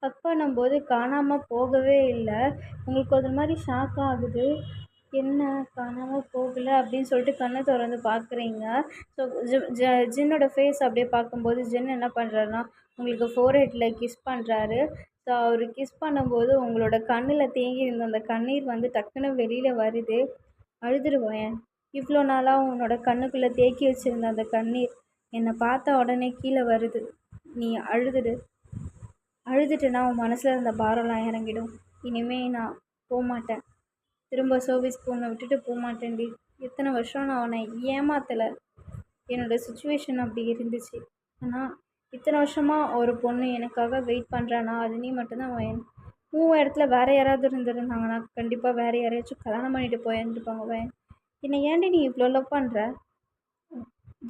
ஹக் பண்ணும்போது காணாமல் போகவே இல்லை. உங்களுக்கு ஒரு மாதிரி ஷாக் ஆகுது. என்ன காணாமல் போகலை அப்படின்னு சொல்லிட்டு கண்ணை திறந்து பார்க்குறீங்க. ஸோ ஜின்னோட ஃபேஸ் அப்படியே பார்க்கும்போது ஜின் என்ன பண்ணுறாருன்னா உங்களுக்கு ஃபோர்ஹெட்டில் கிஸ் பண்ணுறாரு. ஸோ அவர் கிஸ் பண்ணும்போது உங்களோட கண்ணில் தேங்கி இருந்த அந்த கண்ணீர் வந்து டக்குன்னு வெளியில் வருது. அழுதுடுவேன். இவ்வளோ நாளாக உன்னோட கண்ணுக்குள்ளே தேக்கி வச்சுருந்த அந்த கண்ணீர் என்னை பார்த்த உடனே கீழே வருது. நீ அழுதுட்டுனா உன் மனசில் இருந்த பாரம்லாம் இறங்கிடும். இனிமேல் நான் போகமாட்டேன். திரும்ப சர்வீஸ்க்கு உன்னை விட்டுட்டு போகமாட்டேன்டி. எத்தனை வருஷம் நான் உன்னை ஏமாத்தலை. என்னோடய சுச்சுவேஷன் அப்படி இருந்துச்சு. ஆனால் இத்தனை வருஷமாக ஒரு பொண்ணு எனக்காக வெயிட் பண்ணுறானா அது நீ மட்டும்தான் வயன். உன் இடத்துல வேறு யாராவது இருந்திருந்தாங்கன்னா கண்டிப்பாக வேறு யாரையாச்சும் கல்யாணம் பண்ணிட்டு போயிருந்துருப்பாங்க வயன். என்னை ஏன்டி நீ இவ்வளோ லவ் பண்ணுற?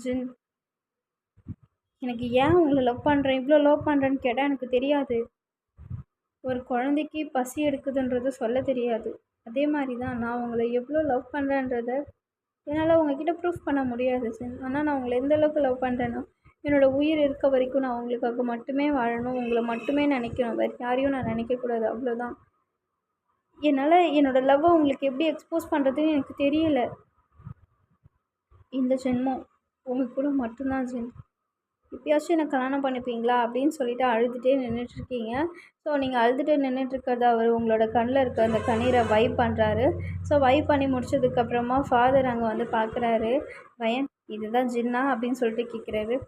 ஜின், எனக்கு ஏன் உங்களை லவ் பண்ணுறேன் இவ்வளோ லவ் பண்ணுறேன்னு கேட்டால் எனக்கு தெரியாது. ஒரு குழந்தைக்கு பசி எடுக்குதுன்றது சொல்ல தெரியாது. அதே மாதிரி தான் நான் உங்களை எவ்வளோ லவ் பண்ணுறேன்றத என்னால் உங்ககிட்ட ப்ரூஃப் பண்ண முடியாது ஜின். ஆனால் நான் உங்களை எந்த அளவுக்கு லவ் பண்ணுறேன்னா என்னோடய உயிர் இருக்க வரைக்கும் நான் உங்களுக்காக மட்டுமே வாழணும். உங்களை மட்டுமே நினைக்கணும். வேறு யாரையும் நான் நினைக்கக்கூடாது. அவ்வளோதான். என்னால் என்னோடய லவ்வை உங்களுக்கு எப்படி எக்ஸ்போஸ் பண்ணுறதுன்னு எனக்கு தெரியலை. இந்த ஜென்மம் உங்கள் கூட மட்டும்தான் ஜின். இப்போயாச்சும் என்னை கல்யாணம் பண்ணிப்பீங்களா அப்படின்னு சொல்லிட்டு அழுதுகிட்டே நின்றுட்டுருக்கீங்க. ஸோ நீங்கள் அழுதுகிட்டு நின்றுட்டுருக்கிறத அவர் உங்களோட கண்ணில் இருக்க அந்த கண்ணீரை வைப் பண்ணுறாரு. ஸோ வைப் பண்ணி முடிச்சதுக்கப்புறமா ஃபாதர் அங்கே வந்து பார்க்குறாரு. பையன், இதுதான் ஜின்னா அப்படின்னு சொல்லிட்டு கேட்குறாரு.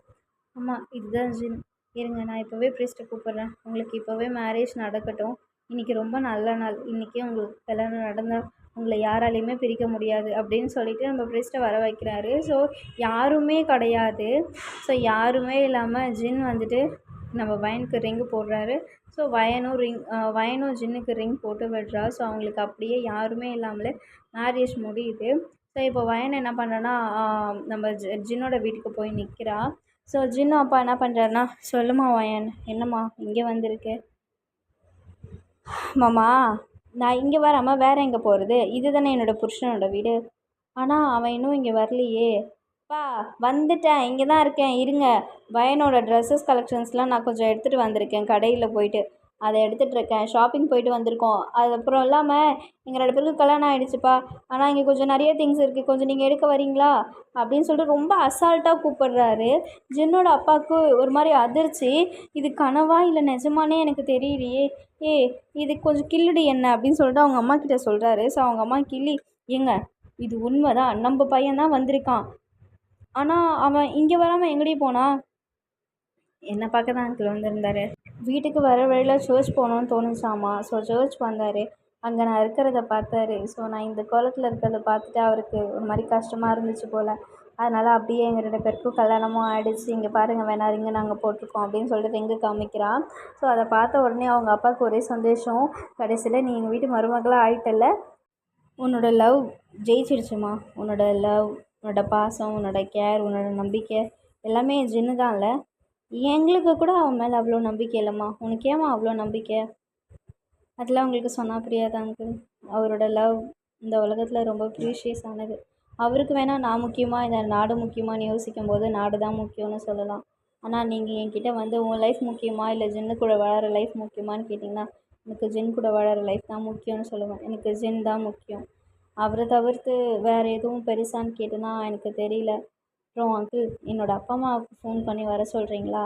ஆமாம், இதுதான் ஜின். இருங்க, நான் இப்போவே ப்ரீஸ்ட்டை கூப்பிட்றேன். உங்களுக்கு இப்போவே மேரேஜ் நடக்கட்டும். இன்றைக்கி ரொம்ப நல்ல நாள். இன்றைக்கே உங்களுக்கு கல்யாணம் நடந்தால் உங்களை யாராலையுமே பிரிக்க முடியாது அப்படின்னு சொல்லிட்டு நம்ம ப்ரீஸ்ட்டை வர வைக்கிறாரு. ஸோ யாருமே கிடையாது. ஸோ யாருமே இல்லாமல் ஜின் வந்துட்டு நம்ம வயனுக்கு ரிங்கு போடுறாரு. ஸோ வயனும் ஜின்னுக்கு ரிங் போட்டு விடுறா. ஸோ அவங்களுக்கு அப்படியே யாருமே இல்லாமலே மேரேஜ் முடியுது. ஸோ இப்போ வயன் என்ன பண்ணுறேன்னா நம்ம ஜின்னோட வீட்டுக்கு போய் நிற்கிறா. ஸோ ஜின்னு அப்பா என்ன பண்ணுறாருன்னா, சொல்லுமா வயன், என்னம்மா இங்கே வந்திருக்கு? மாமா, நான் இங்கே வராமல் வேறு எங்கே போகிறது? இது தானே என்னோடய புருஷனோட வீடு. ஆனால் அவன் இன்னும் இங்கே வரலையே. அப்பா வந்துட்டேன், இங்கே தான் இருக்கேன், இருங்க. வயனோட ட்ரெஸ்ஸஸ் கலெக்ஷன்ஸ்லாம் நான் கொஞ்சம் எடுத்துகிட்டு வந்திருக்கேன் கடையில் போயிட்டு. அதை எடுத்துகிட்டு இருக்கேன். ஷாப்பிங் போயிட்டு வந்திருக்கோம். அதுக்கப்புறம் இல்லாமல் எங்கள் 2 பேருக்கும் கல்யாணம் ஆகிடுச்சுப்பா. ஆனால் இங்கே கொஞ்சம் நிறைய திங்ஸ் இருக்குது, கொஞ்சம் நீங்கள் எடுக்க வரீங்களா அப்படின்னு சொல்லிட்டு ரொம்ப அசால்ட்டாக கூப்பிடுறாரு. ஜின்னோட அப்பாவுக்கு ஒரு மாதிரி அதிர்ச்சி. இது கனவா இல்லை நிஜமானே எனக்கு தெரியலையே. இது கொஞ்சம் கில்லுடி என்ன அப்படின்னு சொல்லிட்டு அவங்க அம்மா கிட்ட சொல்கிறாரு. ஸோ அவங்க அம்மா கிள்ளி, ஏங்க இது உண்மைதான், நம்ம பையன்தான் வந்திருக்கான். ஆனால் அவன் இங்கே வராமல் எங்கடி போனா? என்னை பார்க்க தான் அங்கிள் வந்திருந்தாரு. வீட்டுக்கு வர வழியில் சர்ச் போகணுன்னு தோணுச்சாமா. ஸோ சர்ச் வந்தார். அங்கே நான் இருக்கிறத பார்த்தாரு. ஸோ நான் இந்த கோலத்தில் இருக்கிறத பார்த்துட்டு அவருக்கு ஒரு மாதிரி கஷ்டமாக இருந்துச்சு போல். அதனால் அப்படியே எங்கள் 2 பேருக்கும் கல்யாணமும் ஆகிடுச்சு. இங்கே பாருங்கள், வேணா ரிங்கு நாங்கள் போட்டிருக்கோம் அப்படின்னு சொல்லிட்டு ரிங்கு காமிக்கிறான். ஸோ அதை பார்த்த உடனே அவங்க அப்பாவுக்கு ஒரே சந்தோஷம். கடைசியில் நீ எங்கள் வீட்டு மருமகளாக ஆகிட்டல, உன்னோட லவ் ஜெயிச்சிடுச்சுமா. உன்னோட லவ், உன்னோட பாசம், உன்னோட கேர், உன்னோட நம்பிக்கை எல்லாமே ஜின்னு தான்ல. எங்களுக்கு கூட அவன் மேலே அவ்வளோ நம்பிக்கை இல்லைம்மா. உனக்கு ஏம்மா அவ்வளோ நம்பிக்கை? அதெல்லாம் உங்களுக்கு சொன்னால் புரியாது அங்கிள். அவரோட லவ் இந்த உலகத்தில் ரொம்ப ப்ரீஷியஸ் ஆனது. அவருக்கு வேணால் நான் முக்கியமாக இந்த நாடு முக்கியமானு யோசிக்கும் போது நாடு தான் முக்கியம்னு சொல்லலாம். ஆனால் நீங்கள் என்கிட்ட வந்து உன் லைஃப் முக்கியமா இல்லை ஜின்னு கூட வாழற லைஃப் முக்கியமானு கேட்டிங்கன்னா, எனக்கு ஜின் கூட வாழற லைஃப் தான் முக்கியம்னு சொல்லுவேன். எனக்கு ஜின் தான் முக்கியம். அவரை தவிர்த்து வேறு எதுவும் பெருசான்னு கேட்டேன்னா எனக்கு தெரியல. அப்புறம் அங்கிள், என்னோடய அப்பா அம்மாவுக்கு ஃபோன் பண்ணி வர சொல்கிறீங்களா?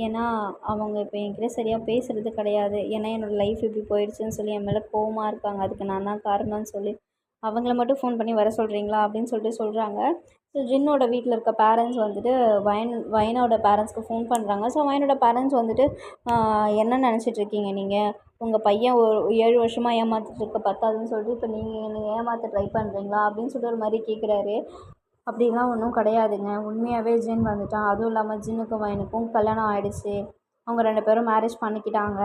ஏன்னா அவங்க இப்போ என்கிட்ட சரியாக பேசுகிறது கிடையாது. ஏன்னா என்னோடய லைஃப் இப்படி போயிடுச்சுன்னு சொல்லி என் மேலே கோவமாக இருக்காங்க. அதுக்கு நான் தான் காரணம்னு சொல்லி அவங்கள மட்டும் ஃபோன் பண்ணி வர சொல்கிறீங்களா அப்படின்னு சொல்லிட்டு சொல்கிறாங்க. ஸோ ஜின்னோட வீட்டில் இருக்க பேரண்ட்ஸ் வந்துட்டு வயனோட பேரண்ட்ஸ்க்கு ஃபோன் பண்ணுறாங்க. ஸோ வயனோட பேரண்ட்ஸ் வந்துட்டு, என்ன நினச்சிட்ருக்கீங்க நீங்கள்? உங்கள் பையன் ஒரு 7 வருஷமாக ஏமாற்றிட்டு இருக்க பத்தாதுன்னு சொல்லிட்டு இப்போ நீங்கள் என்னை ஏமாற்ற ட்ரை பண்ணுறீங்களா அப்படின்னு சொல்லிட்டு ஒரு மாதிரி கேட்குறாரு. அப்படிலாம் ஒன்றும் கிடையாதுங்க. உண்மையாகவே ஜின் வந்துட்டான். அதுவும் இல்லாமல் ஜின்னுக்கும் வயனுக்கும் கல்யாணம் ஆகிடுச்சு. அவங்க 2 பேரும் மேரேஜ் பண்ணிக்கிட்டாங்க.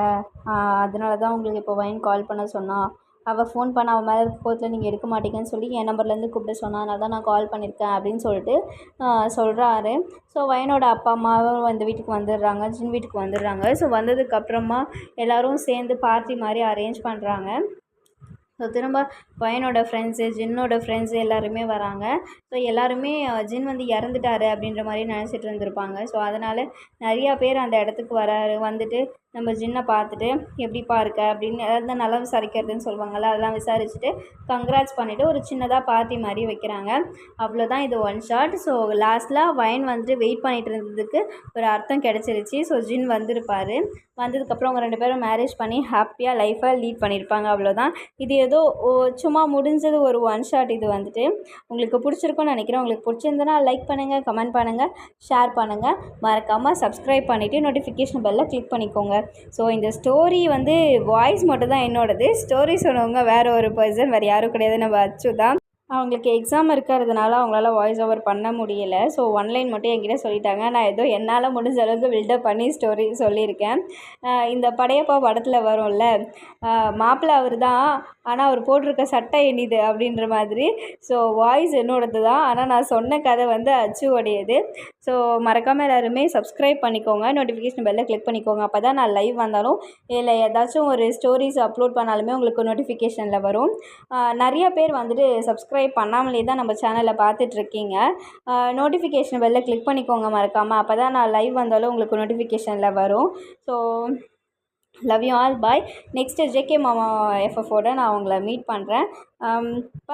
அதனால தான் உங்களுக்கு இப்போ வயன் கால் பண்ண சொன்னான். அவள் ஃபோன் பண்ண அவன் மேலே இருக்க கோவத்தில் நீங்கள் எடுக்க மாட்டீங்கன்னு சொல்லி என் நம்பர்லேருந்து கூப்பிட சொன்னான். அதனால தான் நான் கால் பண்ணியிருக்கேன் அப்படின்னு சொல்லிட்டு சொல்கிறாரு. ஸோ வயனோட அப்பா அம்மாவும் இந்த வீட்டுக்கு வந்துடுறாங்க. ஜின் வீட்டுக்கு வந்துடுறாங்க. ஸோ வந்ததுக்கப்புறமா எல்லோரும் சேர்ந்து பார்ட்டி மாதிரி அரேஞ்ச் பண்ணுறாங்க. ஸோ திரும்ப வயனோட ஃப்ரெண்ட்ஸு, ஜின்னோட ஃப்ரெண்ட்ஸு எல்லாருமே வராங்க. ஸோ எல்லாருமே ஜின் வந்து இறந்துட்டாரு அப்படின்ற மாதிரி நினச்சிட்டு இருந்திருப்பாங்க. ஸோ அதனால் நிறையா பேர் அந்த இடத்துக்கு வந்துட்டு நம்ம ஜின்னை பார்த்துட்டு எப்படிப்பா இருக்க அப்படின்னு, அதாவது நல்லா விசாரிக்கிறதுன்னு சொல்லுவாங்கள்ல, அதெல்லாம் விசாரிச்சுட்டு கங்க்ராட்ஸ் பண்ணிவிட்டு ஒரு சின்னதாக பார்ட்டி மாதிரி வைக்கிறாங்க. அவ்வளோதான், இது ஒன் ஷாட். ஸோ லாஸ்ட்டில் வயன் வந்துட்டு வெயிட் பண்ணிகிட்டு இருந்ததுக்கு ஒரு அர்த்தம் கிடச்சிருச்சு. ஸோ ஜின் வந்திருப்பார். வந்ததுக்கப்புறம் அவங்க 2 பேரும் மேரேஜ் பண்ணி ஹாப்பியாக லைஃப்பை லீட் பண்ணியிருப்பாங்க. அவ்வளோதான். இது ஏதோ சும்மா முடிஞ்சது ஒரு ஒன் ஷாட். இது வந்துட்டு உங்களுக்கு பிடிச்சிருக்கும்னு நினைக்கிறேன். உங்களுக்கு பிடிச்சிருந்தனா லைக் பண்ணுங்கள், கமெண்ட் பண்ணுங்கள், ஷேர் பண்ணுங்கள். மறக்காமல் சப்ஸ்கிரைப் பண்ணிவிட்டு நோட்டிஃபிகேஷன் பெல்லை கிளிக் பண்ணிக்கோங்க. ஸோ இந்த ஸ்டோரி வந்து வாய்ஸ் மட்டும் தான் என்னோடது. ஸ்டோரி சொன்னவங்க வேறு ஒரு பர்சன், வேறு யாரும் கிடையாது, நம்ம அச்சு தான். அவங்களுக்கு எக்ஸாம் இருக்கிறதுனால அவங்களால வாய்ஸ் ஓவர் பண்ண முடியலை. ஸோ ஒன்லைன் மட்டும் என்கிட்ட சொல்லிட்டாங்க. நான் ஏதோ என்னால் முடிஞ்ச அளவுக்கு பில்டப் பண்ணி ஸ்டோரி சொல்லியிருக்கேன். இந்த படையப்பா படத்தில் வரும்ல, மாப்பிள்ளை அவர் தான், ஆனால் அவர் போட்டிருக்க சட்டை எண்ணிது அப்படின்ற மாதிரி. ஸோ வாய்ஸ் என்னோடது தான், ஆனால் நான் சொன்ன கதை வந்து அச்சு உடையது. ஸோ மறக்காமல் எல்லாருமே சப்ஸ்கிரைப் பண்ணிக்கோங்க, நோட்டிஃபிகேஷன் பெல்லை கிளிக் பண்ணிக்கோங்க. அப்போ தான் நான் லைவ் வந்தாலும் இல்லை ஏதாச்சும் ஒரு ஸ்டோரிஸ் அப்லோட் பண்ணாலுமே உங்களுக்கு நோட்டிஃபிகேஷனில் வரும். நிறைய பேர் வந்துட்டு சப்ஸ்கிரைப் பண்ணாமலே தான் நம்ம சேனலில் பார்த்துட்ருக்கீங்க. நோட்டிஃபிகேஷன் பெல்லை கிளிக் பண்ணிக்கோங்க மறக்காமல். அப்போ தான் நான் லைவ் வந்தாலும் உங்களுக்கு நோட்டிஃபிகேஷனில் வரும். So love you all, bye. Next JK மாமா எஃப்எஃபோட நான் உங்களை மீட் பண்ணுறேன். பாய்.